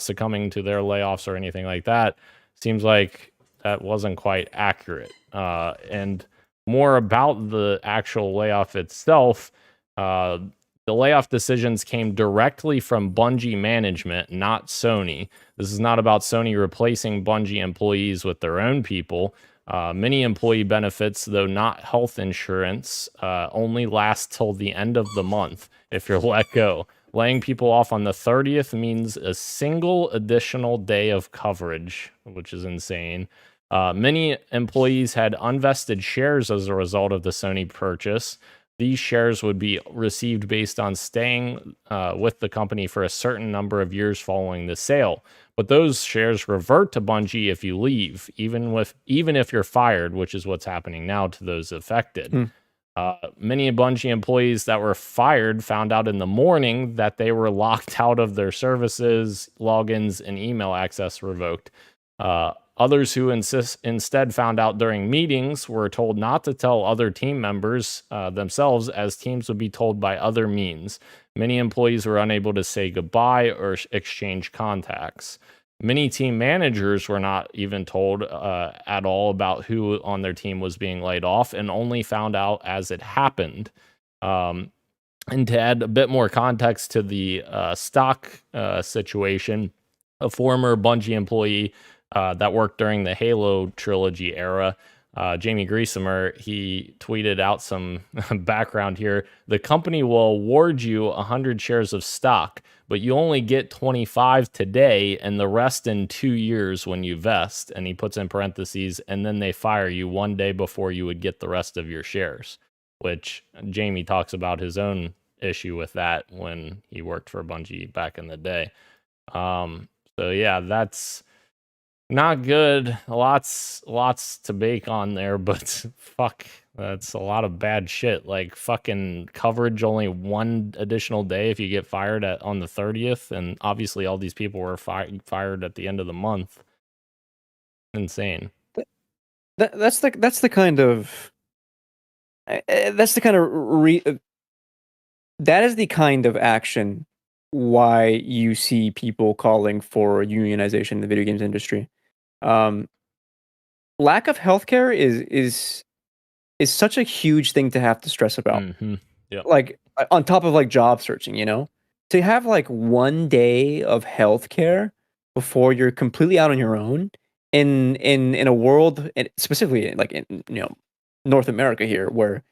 succumbing to their layoffs or anything like that." Seems like that wasn't quite accurate. And more about the actual layoff itself, the layoff decisions came directly from Bungie management, not Sony. This is not about Sony replacing Bungie employees with their own people. Many employee benefits, though not health insurance, only last till the end of the month if you're let go. Laying people off on the 30th means a single additional day of coverage, which is insane. Many employees had unvested shares as a result of the Sony purchase. These shares would be received based on staying with the company for a certain number of years following the sale. But those shares revert to Bungie if you leave, even if you're fired, which is what's happening now to those affected. Many Bungie employees that were fired found out in the morning that they were locked out of their services, logins, and email access revoked. Others who instead found out during meetings were told not to tell other team members themselves, as teams would be told by other means. Many employees were unable to say goodbye or exchange contacts. Many team managers were not even told at all about who on their team was being laid off, and only found out as it happened. And to add a bit more context to the stock situation, a former Bungie employee that worked during the Halo trilogy era, Jamie Griesemer, he tweeted out some background here. The company will award you 100 shares of stock, but you only get 25 today and the rest in 2 years when you vest. And he puts in parentheses, and then they fire you 1 day before you would get the rest of your shares, which Jamie talks about his own issue with that when he worked for Bungie back in the day. So yeah, that's not good. Lots to bake on there, but fuck, that's a lot of bad shit. Like fucking coverage only 1 additional day if you get fired on the 30th, and obviously all these people were fired at the end of the month. Insane. That's the kind of that is the kind of action why you see people calling for unionization in the video games industry. Lack of healthcare is such a huge thing to have to stress about. Yep. Like on top of like job searching, to have like 1 day of healthcare before you're completely out on your own in a world, and specifically like in North America here, where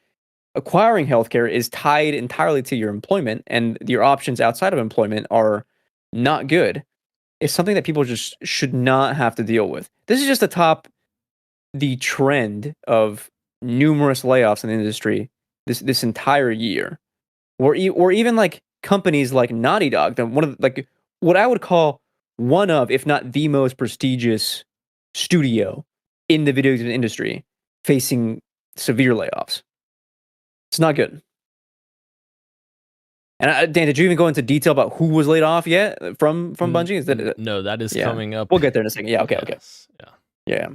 acquiring healthcare is tied entirely to your employment, and your options outside of employment are not good. It's something that people just should not have to deal with. This is just the trend of numerous layoffs in the industry this entire year, or even like companies like Naughty Dog, one of like what I would call one of, if not the most prestigious studio in the video game industry, facing severe layoffs. It's not good. And Dan, did you even go into detail about who was laid off yet from Bungie? Is that no? That is coming up. We'll get there in a second. Yeah. Okay. Yes, Yeah.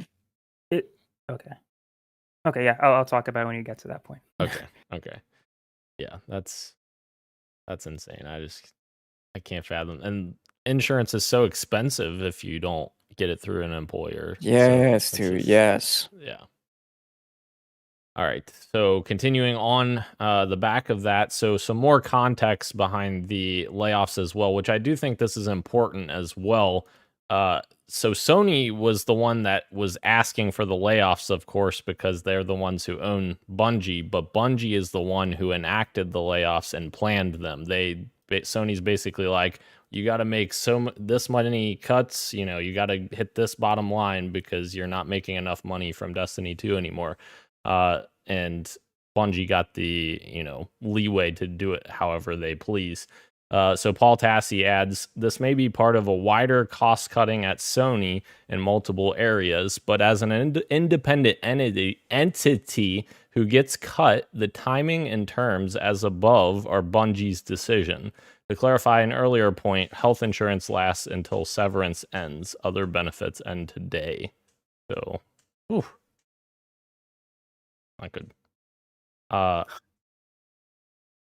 Okay. Yeah. I'll talk about it when you get to that point. Okay. Yeah, that's insane. I can't fathom. And insurance is so expensive if you don't get it through an employer. Yes, dude. Yes. Yeah. All right. So continuing on the back of that, so some more context behind the layoffs as well, which I do think this is important as well. So Sony was the one that was asking for the layoffs, of course, because they're the ones who own Bungie, but Bungie is the one who enacted the layoffs and planned them. Sony's basically like, you got to make this many cuts, you got to hit this bottom line because you're not making enough money from Destiny 2 anymore. And Bungie got the leeway to do it however they please. So Paul Tassi adds, this may be part of a wider cost cutting at Sony in multiple areas, but as an independent entity who gets cut, the timing and terms as above are Bungie's decision. To clarify an earlier point, health insurance lasts until severance ends. Other benefits end today. So, not good.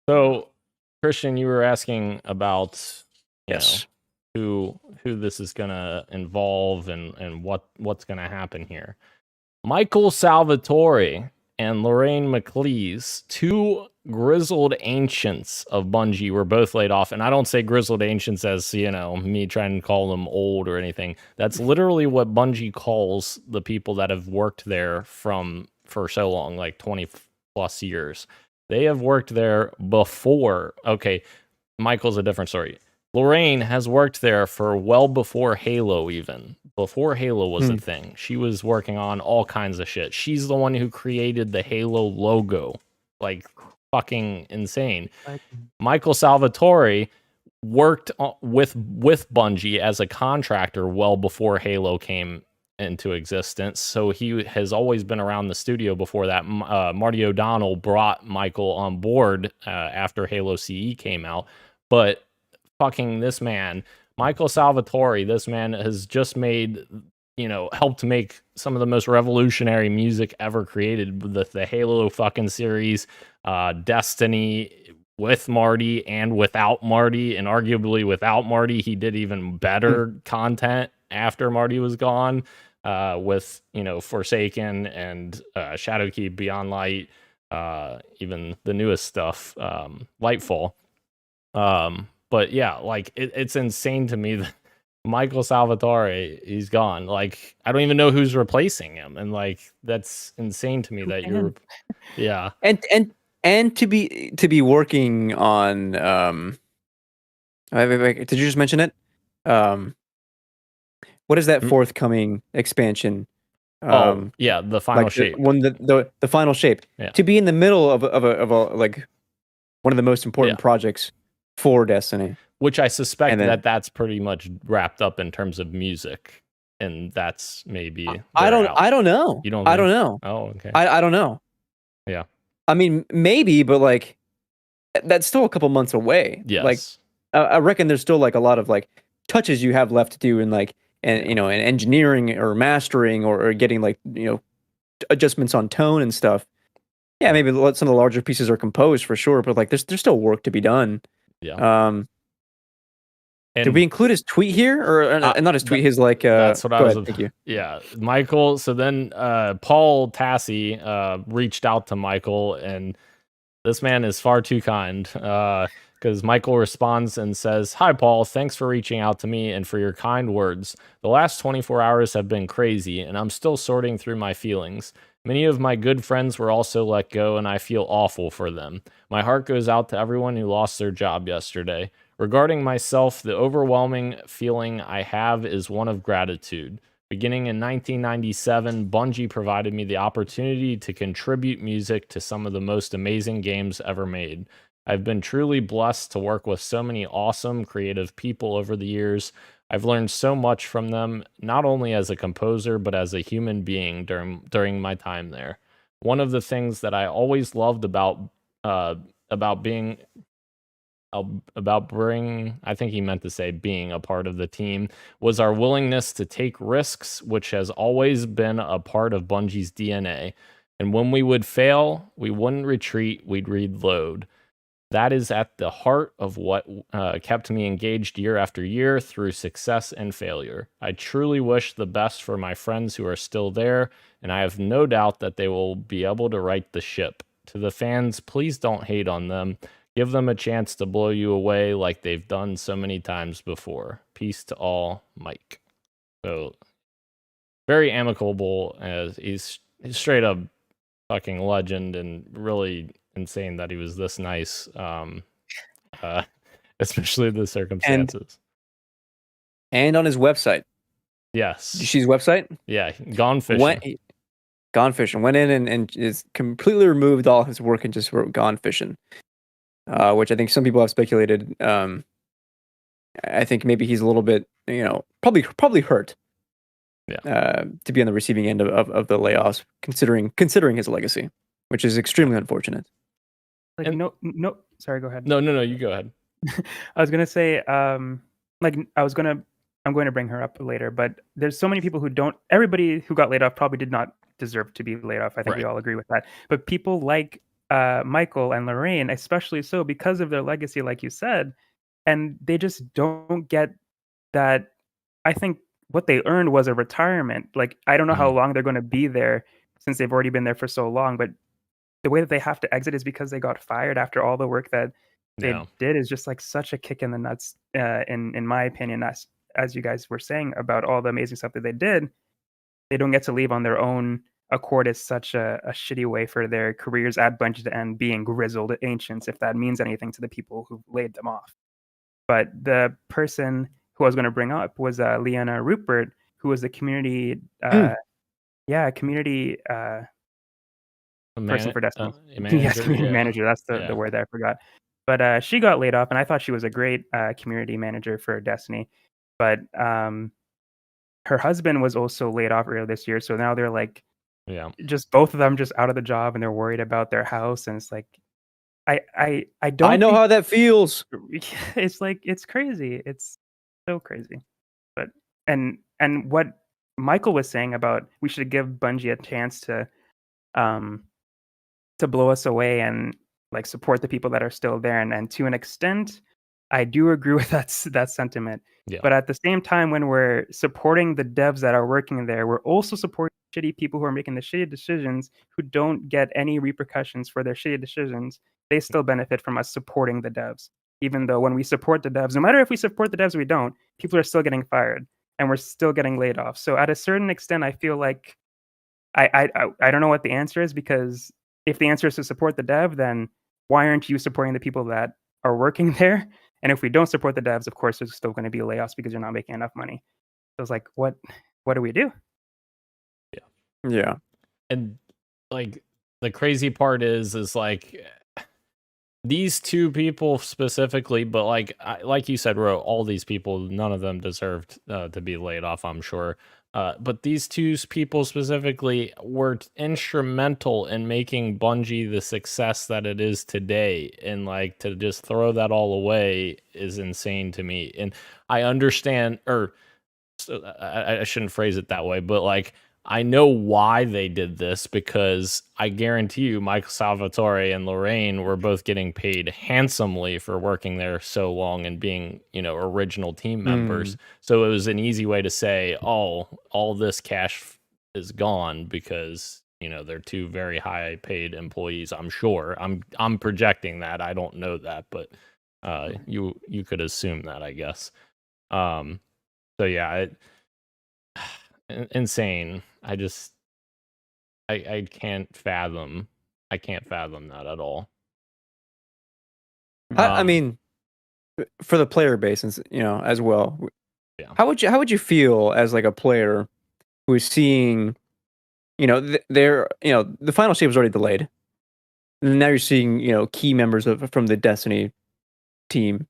So Christian, you were asking about yes. who this is gonna involve and what's gonna happen here. Michael Salvatore and Lorraine McLeese, two grizzled ancients of Bungie, were both laid off. And I don't say grizzled ancients as, me trying to call them old or anything. That's literally what Bungie calls the people that have worked there for so long, like 20 plus years. They have worked there before. Okay, Michael's a different story. Lorraine has worked there for well before Halo, even before Halo was a thing. She was working on all kinds of shit. She's the one who created the Halo logo, like fucking insane. Michael Salvatore worked with Bungie as a contractor well before Halo came into existence, so he has always been around the studio before that. Marty O'Donnell brought Michael on board after Halo CE came out, but fucking this man, Michael Salvatore, this man has just made, helped make some of the most revolutionary music ever created with the Halo fucking series, Destiny, with Marty and without Marty, and arguably without Marty, he did even better content after Marty was gone, with, Forsaken and Shadowkeep, Beyond Light, even the newest stuff, Lightfall. But yeah, like it's insane to me that Michael Salvatore, he's gone. Like I don't even know who's replacing him, and like that's insane to me that you're, yeah. And to be working on did you just mention it? What is that forthcoming expansion? Yeah, the final shape. The final shape. Yeah. To be in the middle of a like one of the most important projects for Destiny, which I suspect that's pretty much wrapped up in terms of music, and that's maybe I don't know. You don't? I don't know. Oh, okay. I don't know. Yeah. I mean, maybe, but like that's still a couple months away. Yes. Like I reckon there's still like a lot of like touches you have left to do in like in engineering or mastering or getting like adjustments on tone and stuff. Yeah, maybe some of the larger pieces are composed for sure, but like there's still work to be done. Yeah. Did we include his tweet here, or not his tweet? His like. That's what I was. Thank you. Yeah, Michael. So then, Paul Tassi reached out to Michael, and this man is far too kind. Because Michael responds and says, "Hi, Paul. Thanks for reaching out to me and for your kind words. The last 24 hours have been crazy, and I'm still sorting through my feelings. Many of my good friends were also let go, and I feel awful for them. My heart goes out to everyone who lost their job yesterday. Regarding myself, the overwhelming feeling I have is one of gratitude. Beginning in 1997, Bungie provided me the opportunity to contribute music to some of the most amazing games ever made. I've been truly blessed to work with so many awesome, creative people over the years. I've learned so much from them, not only as a composer, but as a human being during my time there. One of the things that I always loved about being I think he meant to say being a part of the team, was our willingness to take risks, which has always been a part of Bungie's DNA. And when we would fail, we wouldn't retreat, we'd reload. That is at the heart of what kept me engaged year after year through success and failure. I truly wish the best for my friends who are still there, and I have no doubt that they will be able to right the ship. To the fans, please don't hate on them. Give them a chance to blow you away like they've done so many times before. Peace to all, Mike." So, very amicable, as he's straight up fucking legend, and really insane that he was this nice, especially the circumstances. And on his website. Yes. Did you see his website? Yeah, Gone Fishing. Gone Fishing. Went in and is completely removed all his work and just wrote Gone Fishing. Which I think some people have speculated. I think maybe he's a little bit, probably hurt. Yeah. To be on the receiving end of the layoffs, considering his legacy, which is extremely unfortunate. Like, no. Sorry, go ahead. No, you go ahead. I was gonna say, I'm going to bring her up later, but there's so many people who don't. Everybody who got laid off probably did not deserve to be laid off. I think we all agree with that. But people like Michael and Lorraine, especially so because of their legacy, like you said, and they just don't get that I think what they earned was a retirement. Like, I don't know how long they're going to be there since they've already been there for so long, but the way that they have to exit is because they got fired after all the work that they did is just like such a kick in the nuts, in my opinion. As you guys were saying about all the amazing stuff that they did, they don't get to leave on their own accord is such a shitty way for their careers at Bungie to end, being grizzled ancients, if that means anything to the people who laid them off. But the person who I was going to bring up was Leanna Rupert, who was the community, community person for Destiny. Yes, community manager. That's the word that I forgot. But she got laid off, and I thought she was a great community manager for Destiny. But her husband was also laid off earlier this year, so now they're like, just both of them just out of the job, and they're worried about their house, and it's like, I don't. I know how that feels. It's like, it's crazy. It's so crazy. But and what Michael was saying about we should give Bungie a chance to blow us away and like support the people that are still there, and to an extent, I do agree with that sentiment. Yeah. But at the same time, when we're supporting the devs that are working there, we're also supporting shitty people who are making the shitty decisions, who don't get any repercussions for their shitty decisions. They still benefit from us supporting the devs. Even though when we support the devs, no matter if we support the devs or we don't, people are still getting fired and we're still getting laid off. So at a certain extent, I feel like I don't know what the answer is, because if the answer is to support the dev, then why aren't you supporting the people that are working there? And if we don't support the devs, of course, there's still going to be layoffs because you're not making enough money. So it's like, what do we do? Yeah. And like the crazy part is like these two people specifically, but like you said, Ro, all these people, none of them deserved to be laid off, I'm sure. But these two people specifically were instrumental in making Bungie the success that it is today. And like, to just throw that all away is insane to me. And I understand, or I shouldn't phrase it that way, but like, I know why they did this, because I guarantee you Michael Salvatore and Lorraine were both getting paid handsomely for working there so long and being, original team members. So it was an easy way to say, oh, all this cash is gone because, they're two very high paid employees. I'm sure. I'm projecting that. I don't know that, but you could assume that, I guess. So yeah, insane. I can't fathom that at all. I mean, for the player base, as well. Yeah. How would you feel as like a player who is seeing, the final shape was already delayed, and now you're seeing, key members from the Destiny team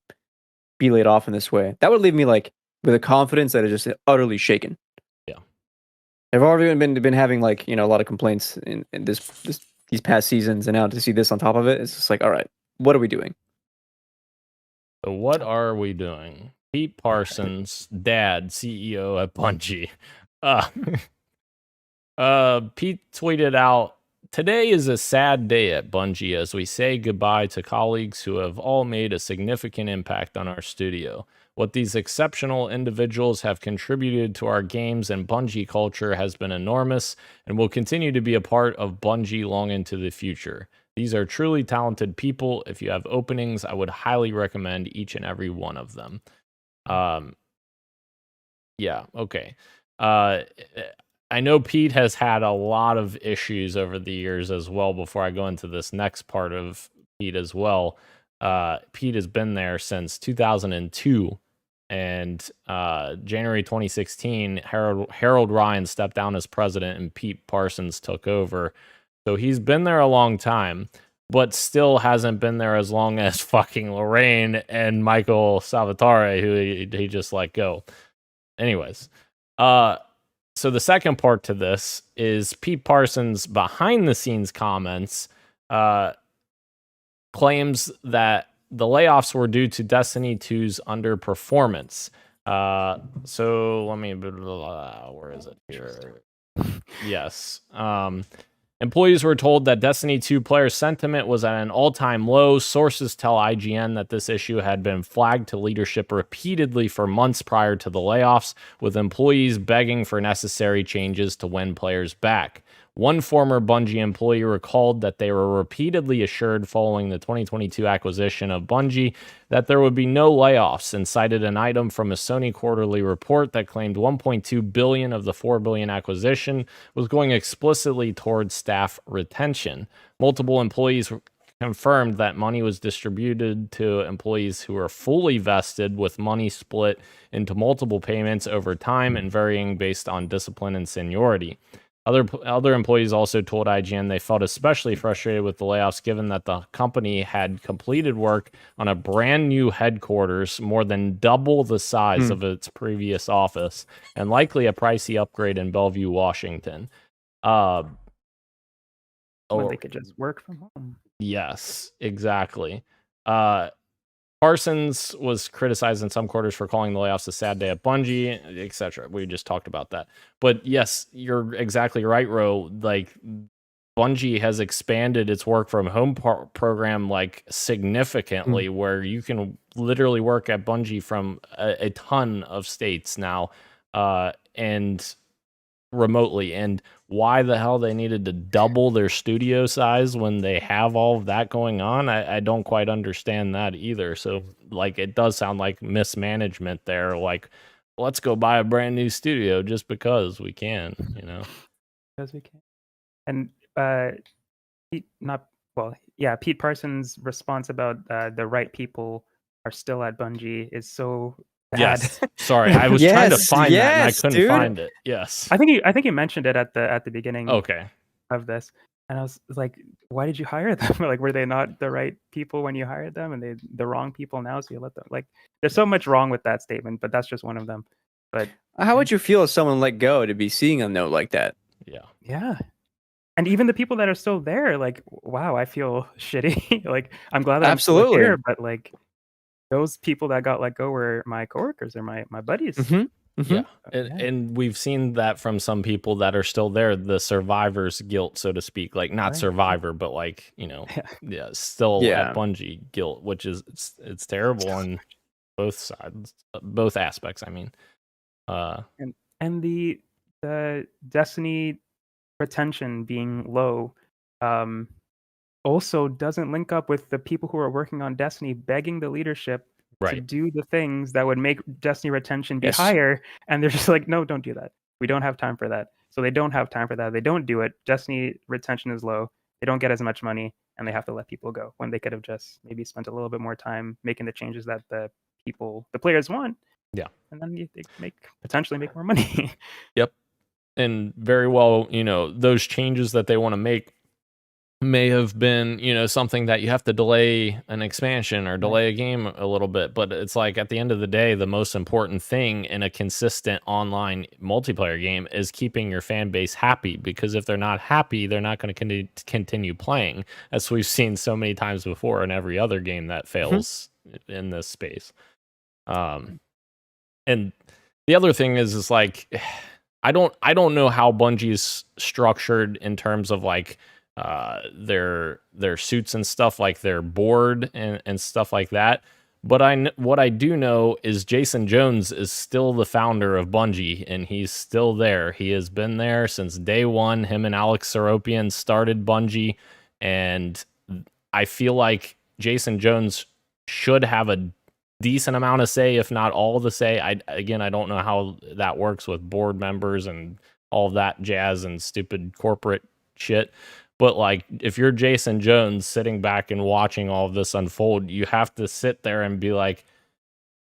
be laid off in this way? That would leave me like with a confidence that is just utterly shaken. I've already been having like, a lot of complaints in these past seasons, and now to see this on top of it, it's just like, all right, what are we doing? So what are we doing? Pete Parsons, dad, CEO at Bungie. Pete tweeted out, "Today is a sad day at Bungie as we say goodbye to colleagues who have all made a significant impact on our studio. What these exceptional individuals have contributed to our games and Bungie culture has been enormous and will continue to be a part of Bungie long into the future. These are truly talented people. If you have openings, I would highly recommend each and every one of them." Yeah, okay. I know Pete has had a lot of issues over the years as well. Before I go into this next part of Pete as well, Pete has been there since 2002. And January 2016, Harold Ryan stepped down as president and Pete Parsons took over. So he's been there a long time, but still hasn't been there as long as fucking Lorraine and Michael Salvatore, who he just let go. Anyways, so the second part to this is Pete Parsons' behind-the-scenes comments claims that the layoffs were due to Destiny 2's underperformance. So let me, where is it here? Yes. Employees were told that Destiny 2 player sentiment was at an all-time low. Sources tell IGN that this issue had been flagged to leadership repeatedly for months prior to the layoffs, with employees begging for necessary changes to win players back. One former Bungie employee recalled that they were repeatedly assured following the 2022 acquisition of Bungie that there would be no layoffs, and cited an item from a Sony quarterly report that claimed 1.2 billion of the 4 billion acquisition was going explicitly towards staff retention. Multiple employees confirmed that money was distributed to employees who were fully vested, with money split into multiple payments over time and varying based on discipline and seniority. Other employees also told IGN they felt especially frustrated with the layoffs, given that the company had completed work on a brand new headquarters, more than double the size of its previous office, and likely a pricey upgrade in Bellevue, Washington. When they could just work from home. Yes, exactly. Parsons was criticized in some quarters for calling the layoffs a sad day at Bungie, etc. We just talked about that. But yes, you're exactly right, Ro. Like, Bungie has expanded its work from home program like significantly, where you can literally work at Bungie from a ton of states now, and remotely. And why the hell they needed to double their studio size when they have all of that going on, I don't quite understand that either. So, like, it does sound like mismanagement there. Like, let's go buy a brand new studio just because we can, you know? Because we can. And Pete Parsons' response about the right people are still at Bungie is so bad. Yes. Sorry, I was trying to find that and I couldn't find it. Yes. I think he mentioned it at the beginning of this. And I was like, why did you hire them? Like, were they not the right people when you hired them, and they the wrong people now, so you let them? Like, there's so much wrong with that statement, but that's just one of them. But how would you feel if someone let go to be seeing a note like that? Yeah. And even the people that are still there, like, wow, I feel shitty. Like, I'm glad that I'm still here, but like, those people that got let go were my coworkers or my buddies. Yeah. And we've seen that from some people that are still there, the survivor's guilt, so to speak. Like, not survivor, but like, you know, still at Bungie guilt, which is it's terrible on both sides, both aspects, I mean. And the Destiny retention being low also doesn't link up with the people who are working on Destiny begging the leadership to do the things that would make Destiny retention be higher, and they're just like, no, don't do that. We don't have time for that. So they don't have time for that. They don't do it. Destiny retention is low. They don't get as much money, and they have to let people go when they could have just maybe spent a little bit more time making the changes that the players want. Yeah. And then they potentially make more money. Yep. And very well, you know, those changes that they want to make may have been, you know, something that you have to delay an expansion or delay a game a little bit. But it's like, at the end of the day, the most important thing in a consistent online multiplayer game is keeping your fan base happy, because if they're not happy, they're not going to continue playing, as we've seen so many times before in every other game that fails in this space. And the other thing is like, I don't know how Bungie's structured in terms of like their suits and stuff, like their board and stuff like that. But what I do know is Jason Jones is still the founder of Bungie, and he's still there. He has been there since day one. Him and Alex Seropian started Bungie, and I feel like Jason Jones should have a decent amount of say, if not all the say. I don't know how that works with board members and all that jazz and stupid corporate shit. But like, if you're Jason Jones sitting back and watching all of this unfold, you have to sit there and be like,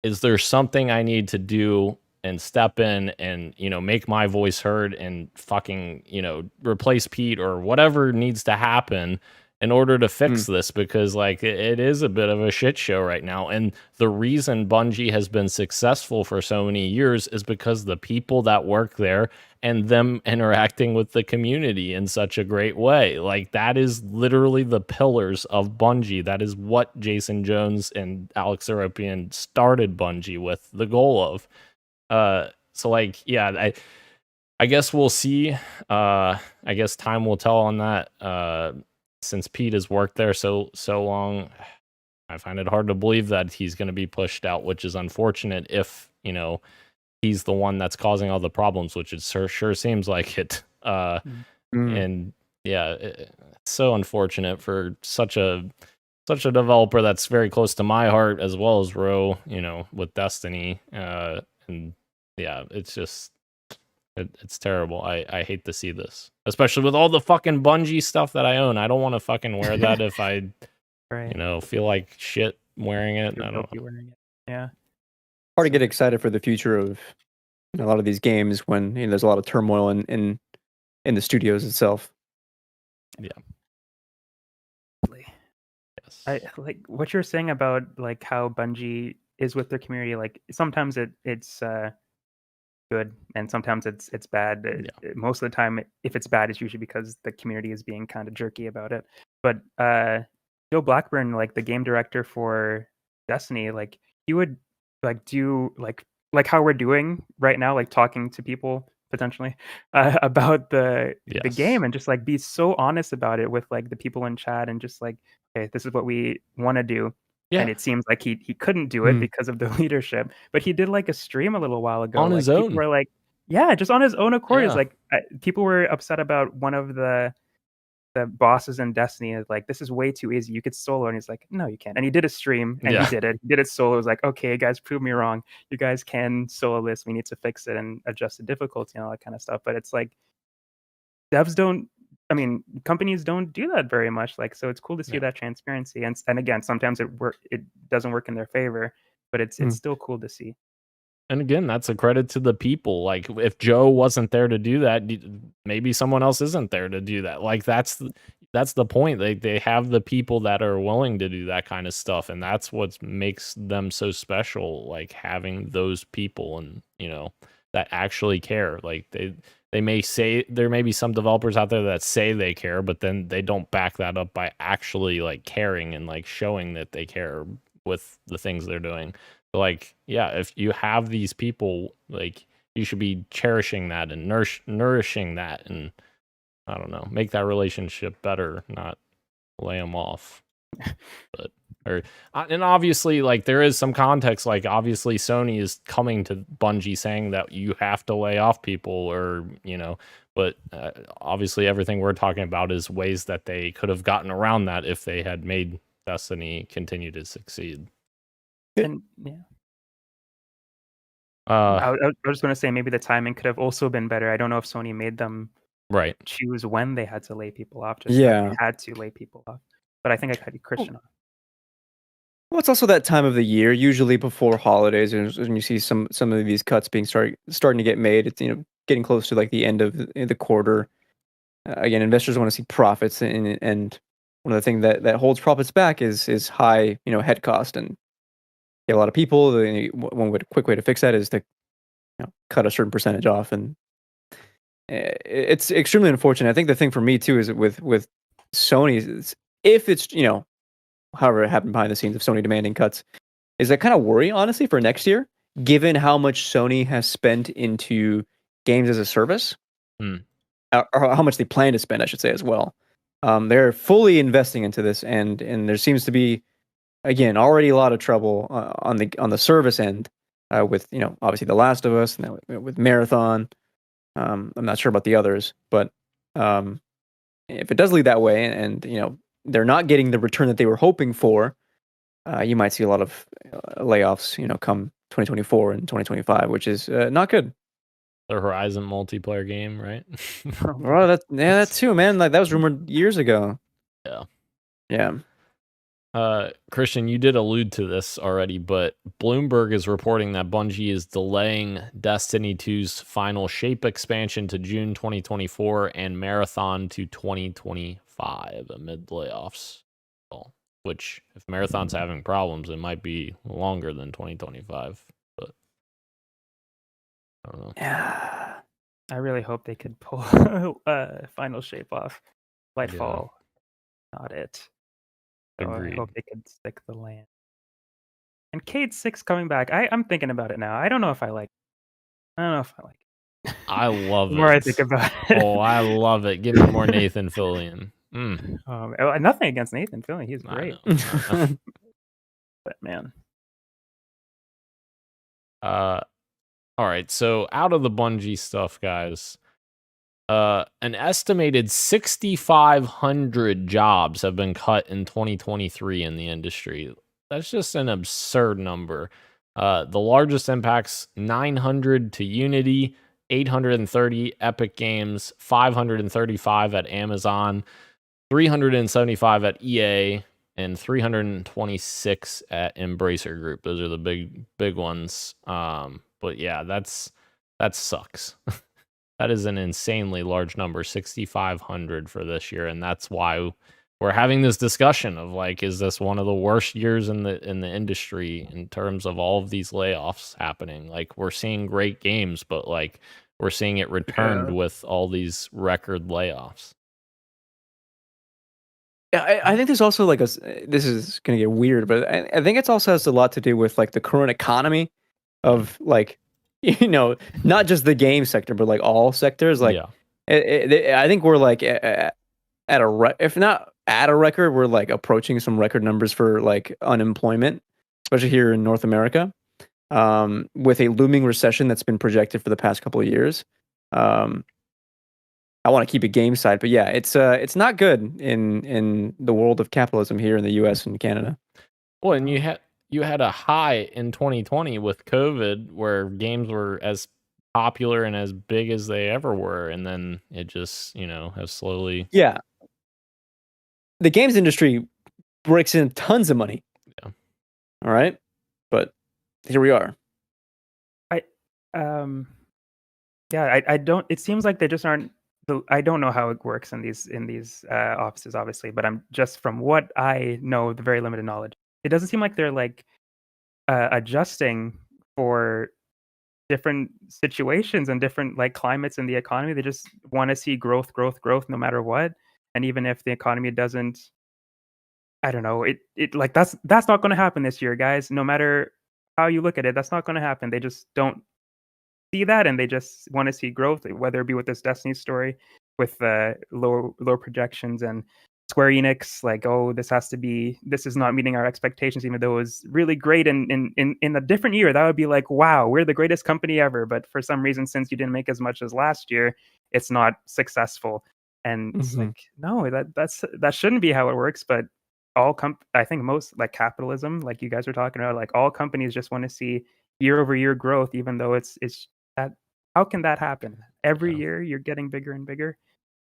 is there something I need to do and step in and, you know, make my voice heard and fucking, you know, replace Pete or whatever needs to happen in order to fix this, because like it is a bit of a shit show right now. And the reason Bungie has been successful for so many years is because the people that work there and them interacting with the community in such a great way. Like, that is literally the pillars of Bungie. That is what Jason Jones and Alex Seropian started Bungie with the goal of. So like, yeah, I guess we'll see. I guess time will tell on that. Since Pete has worked there so long, I find it hard to believe that he's going to be pushed out, which is unfortunate if, he's the one that's causing all the problems, which it sure seems like it. And yeah, it's so unfortunate for such a developer that's very close to my heart as well as Ro, with Destiny. And yeah, it's just it's terrible. I hate to see this, especially with all the fucking Bungie stuff that I own. I don't want to fucking wear that if I, Right. feel like shit wearing it. I don't know. Wearing it. Yeah. Hard to get excited for the future of a lot of these games when there's a lot of turmoil in the studios itself. Yeah. Yes. I like what you're saying about like how Bungie is with their community. Like sometimes it's good and sometimes it's bad. Most of the time, if it's bad, it's usually because the community is being kind of jerky about it. But Joe Blackburn, like the game director for Destiny, like he would like do like how we're doing right now, like talking to people potentially about the game and just like be so honest about it with like the people in chat and just like, okay, this is what we want to do. Yeah. And it seems like he couldn't do it because of the leadership, but he did like a stream a little while ago on his own. People were like, yeah, just on his own accord. Yeah. Is like people were upset about one of the bosses in Destiny. Like, this is way too easy. You could solo, and he's like, no, you can't. And he did a stream, and he did it. He did it solo. It was like, okay, guys, prove me wrong. You guys can solo this. We need to fix it and adjust the difficulty and all that kind of stuff. But it's like companies don't do that very much. Like, so it's cool to see that transparency. And again, sometimes it doesn't work in their favor, but it's still cool to see. And again, that's a credit to the people. Like, if Joe wasn't there to do that, maybe someone else isn't there to do that. Like, that's the point. They have the people that are willing to do that kind of stuff, and that's what makes them so special. Like, having those people and that actually care. Like they may say, there may be some developers out there that say they care, but then they don't back that up by actually like caring and like showing that they care with the things they're doing. Like, yeah, if you have these people, like, you should be cherishing that and nourishing that, and I don't know, make that relationship better, not lay them off. And obviously, like, there is some context. Like, obviously, Sony is coming to Bungie saying that you have to lay off people, or but obviously, everything we're talking about is ways that they could have gotten around that if they had made Destiny continue to succeed. And I was just going to say maybe the timing could have also been better. I don't know if Sony made them choose when they had to lay people off. Just they had to lay people off. But I think I cut you, Christian, off. Well, it's also that time of the year, usually before holidays, and you see some of these cuts being starting to get made. It's getting close to like the end of the quarter. Again, investors want to see profits, and one of the things that holds profits back is high head cost, and a lot of people. Quick way to fix that is to cut a certain percentage off, and it's extremely unfortunate. I think the thing for me too is with Sony, if it's however it happened behind the scenes of Sony demanding cuts, is I kind of worry honestly for next year, given how much Sony has spent into games as a service, or how much they plan to spend, I should say, as well. They're fully investing into this, and there seems to be, again, already a lot of trouble on the service end with obviously The Last of Us, and with Marathon. I'm not sure about the others, but if it does lead that way, and they're not getting the return that they were hoping for, you might see a lot of layoffs, come 2024 and 2025, which is not good. The Horizon multiplayer game, right? Well, that too, man. Like, that was rumored years ago. Yeah. Christian, you did allude to this already, but Bloomberg is reporting that Bungie is delaying Destiny 2's final Shape expansion to June 2024 and Marathon to 2025 amid layoffs. Which, if Marathon's having problems, it might be longer than 2025. But I don't know. Yeah, I really hope they could pull final Shape off. Lightfall, not it. So I hope they could stick the land. And Cade 6 coming back. I'm thinking about it now. I don't know if I like it. I love The it. more I think about it. Oh, I love it. Give me more Nathan Fillion. Nothing against Nathan Fillion. He's great. But man. All right. So out of the Bungie stuff, guys, an estimated 6,500 jobs have been cut in 2023 in the industry. That's just an absurd number. The largest impacts 900 to Unity, 830 Epic Games, 535 at Amazon, 375 at EA, and 326 at Embracer Group. Those are the big ones. But yeah, that sucks. That is an insanely large number, 6,500 for this year, and that's why we're having this discussion of like, is this one of the worst years in the industry in terms of all of these layoffs happening? Like, we're seeing great games, but like we're seeing it returned with all these record layoffs. Yeah, I think there's also like this is gonna get weird, but I think it also has a lot to do with like the current economy of like, not just the game sector, but like all sectors. Like, I think we're like at if not at a record, we're like approaching some record numbers for like unemployment, especially here in North America, with a looming recession that's been projected for the past couple of years. I want to keep it game side, but yeah, it's not good in the world of capitalism here in the U.S. and Canada. Well, and you had a high in 2020 with COVID where games were as popular and as big as they ever were, and then it just has slowly. Yeah, the games industry breaks in tons of money. Yeah. All right, but here we are. I don't. It seems like they just aren't. I don't know how it works in these offices, obviously, but I'm just from what I know, the very limited knowledge. It doesn't seem like they're like adjusting for different situations and different like climates in the economy. They just want to see growth, no matter what. And even if the economy doesn't, I don't know, it like that's not going to happen this year, guys. No matter how you look at it, that's not going to happen. They just don't see that, and they just want to see growth, whether it be with this Destiny story with low projections, and Square Enix like, oh, this is not meeting our expectations, even though it was really great in a different year. That would be like, wow, we're the greatest company ever, but for some reason, since you didn't make as much as last year, it's not successful. And it's like, no, that shouldn't be how it works. But I think most like capitalism, like you guys were talking about, like all companies just want to see year over year growth, even though it's that. How can that happen? Every year you're getting bigger and bigger.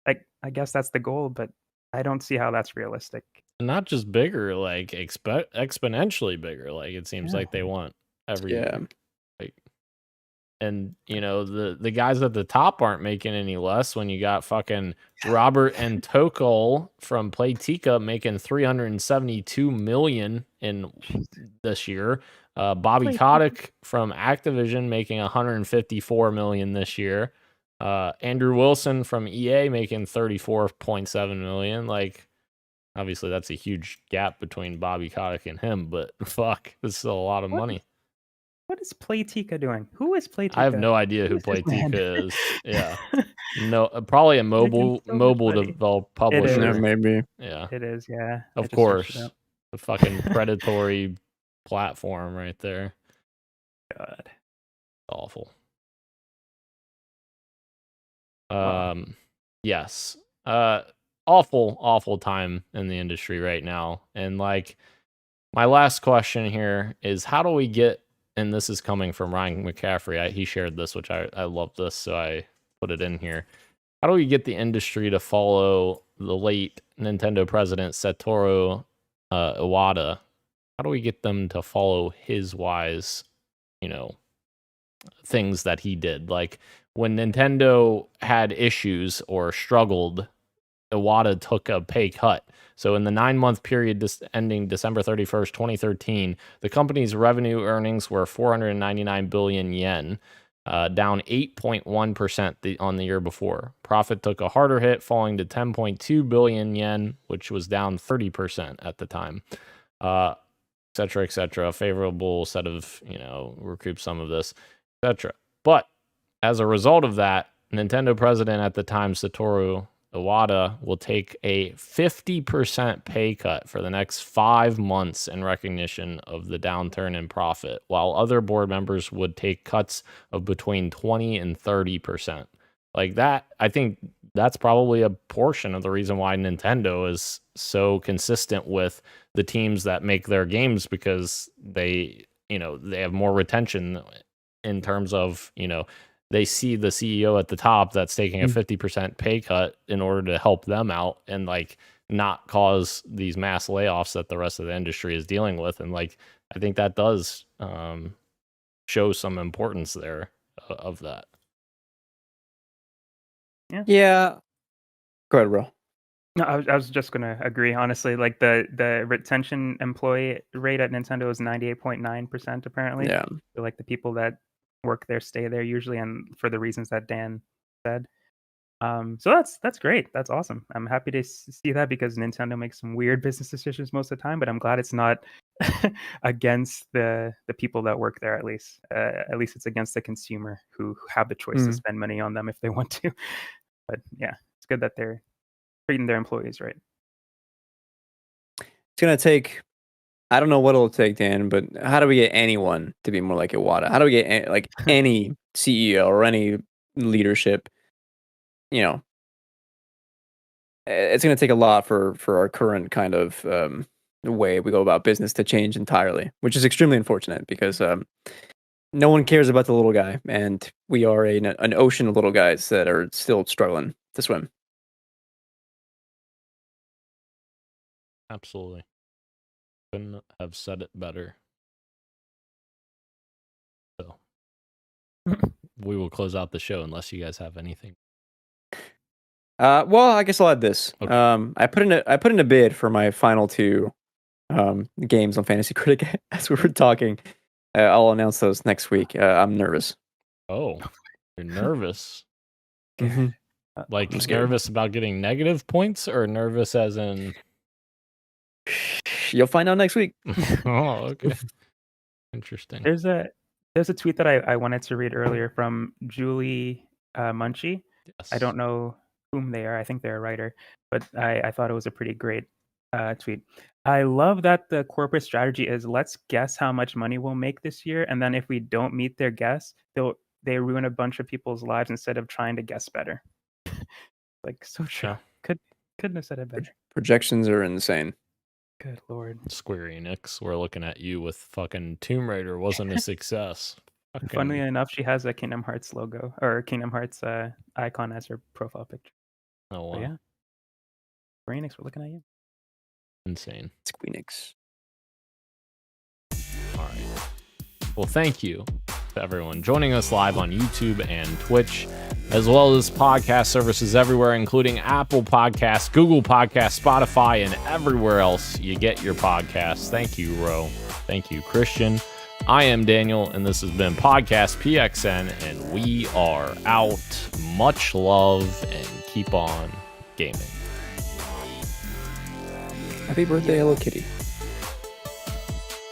Like, I guess that's the goal, but I don't see how that's realistic. Not just bigger, like exponentially bigger. Like it seems like they want every year. Like, and the guys at the top aren't making any less when you got fucking Robert and Tokol from Playtika making $372 million in this year. Bobby Kotick from Activision making $154 million this year. Andrew Wilson from EA making $34.7 million. Like, obviously that's a huge gap between Bobby Kotick and him, but fuck, this is still a lot of money. What is Playtika doing? Who is Playtika? I have no idea who Playtika is. Yeah, no, probably a mobile developed publisher. It is. Maybe. Yeah, it is. Yeah, of course, the fucking predatory platform right there. God, awful. Yes. Awful time in the industry right now. And like, my last question here is, how do we get, and this is coming from Ryan McCaffrey, he shared this, which I love this, so I put it in here. How do we get the industry to follow the late Nintendo president Satoru Iwata? How do we get them to follow his wise, things that he did? Like, when Nintendo had issues or struggled, Iwata took a pay cut. So in the 9-month period ending December 31st, 2013, the company's revenue earnings were 499 billion yen, down 8.1% on the year before. Profit took a harder hit, falling to 10.2 billion yen, which was down 30% at the time. Et cetera, a favorable set of, recoup some of this, etc. But as a result of that, Nintendo president at the time, Satoru Iwata, will take a 50% pay cut for the next 5 months in recognition of the downturn in profit, while other board members would take cuts of between 20 and 30%. Like that, I think that's probably a portion of the reason why Nintendo is so consistent with the teams that make their games, because they have more retention in terms of, they see the CEO at the top that's taking a 50% pay cut in order to help them out and like not cause these mass layoffs that the rest of the industry is dealing with. And like, I think that does show some importance there of that. Yeah. Go ahead, bro. No, I was just gonna agree. Honestly, like the retention employee rate at Nintendo is 98.9% apparently. Yeah. So, like the people that work there stay there usually, and for the reasons that Dan said. So that's great. That's awesome. I'm happy to see that, because Nintendo makes some weird business decisions most of the time, but I'm glad it's not against the people that work there. At least it's against the consumer who have the choice to spend money on them if they want to. But yeah, it's good that they're treating their employees right. It's gonna take, I don't know what it'll take, Dan, but how do we get anyone to be more like Iwata? How do we get like any CEO or any leadership? It's going to take a lot for our current kind of way we go about business to change entirely, which is extremely unfortunate, because no one cares about the little guy, and we are an ocean of little guys that are still struggling to swim. Absolutely. Couldn't have said it better. So we will close out the show unless you guys have anything. Well, I guess I'll add this. Okay. I put in a bid for my final 2 games on Fantasy Critic as we were talking. I'll announce those next week. I'm nervous. Oh, you're nervous? Mm-hmm. Like nervous about getting negative points, or nervous as in? You'll find out next week. Oh, okay. Interesting. There's a tweet that I wanted to read earlier from Julie Munchie. Yes. I don't know whom they are. I think they're a writer, but I thought it was a pretty great tweet. I love that the corporate strategy is, let's guess how much money we'll make this year, and then if we don't meet their guess, they ruin a bunch of people's lives instead of trying to guess better. Like, so true. Yeah. Couldn't have said it better. Projections are insane. Good lord. Square Enix, we're looking at you with fucking Tomb Raider wasn't a success. Funnily enough, she has a Kingdom Hearts logo, or Kingdom Hearts icon as her profile picture. Oh wow. So, yeah. Square Enix, we're looking at you. Insane. Square Enix. All right. Well, thank you to everyone joining us live on YouTube and Twitch, as well as podcast services everywhere, including Apple Podcasts, Google Podcasts, Spotify, and everywhere else you get your podcasts. Thank you, Ro. Thank you, Christian. I am Daniel, and this has been Podcast PXN, and we are out. Much love, and keep on gaming. Happy birthday, Hello Kitty.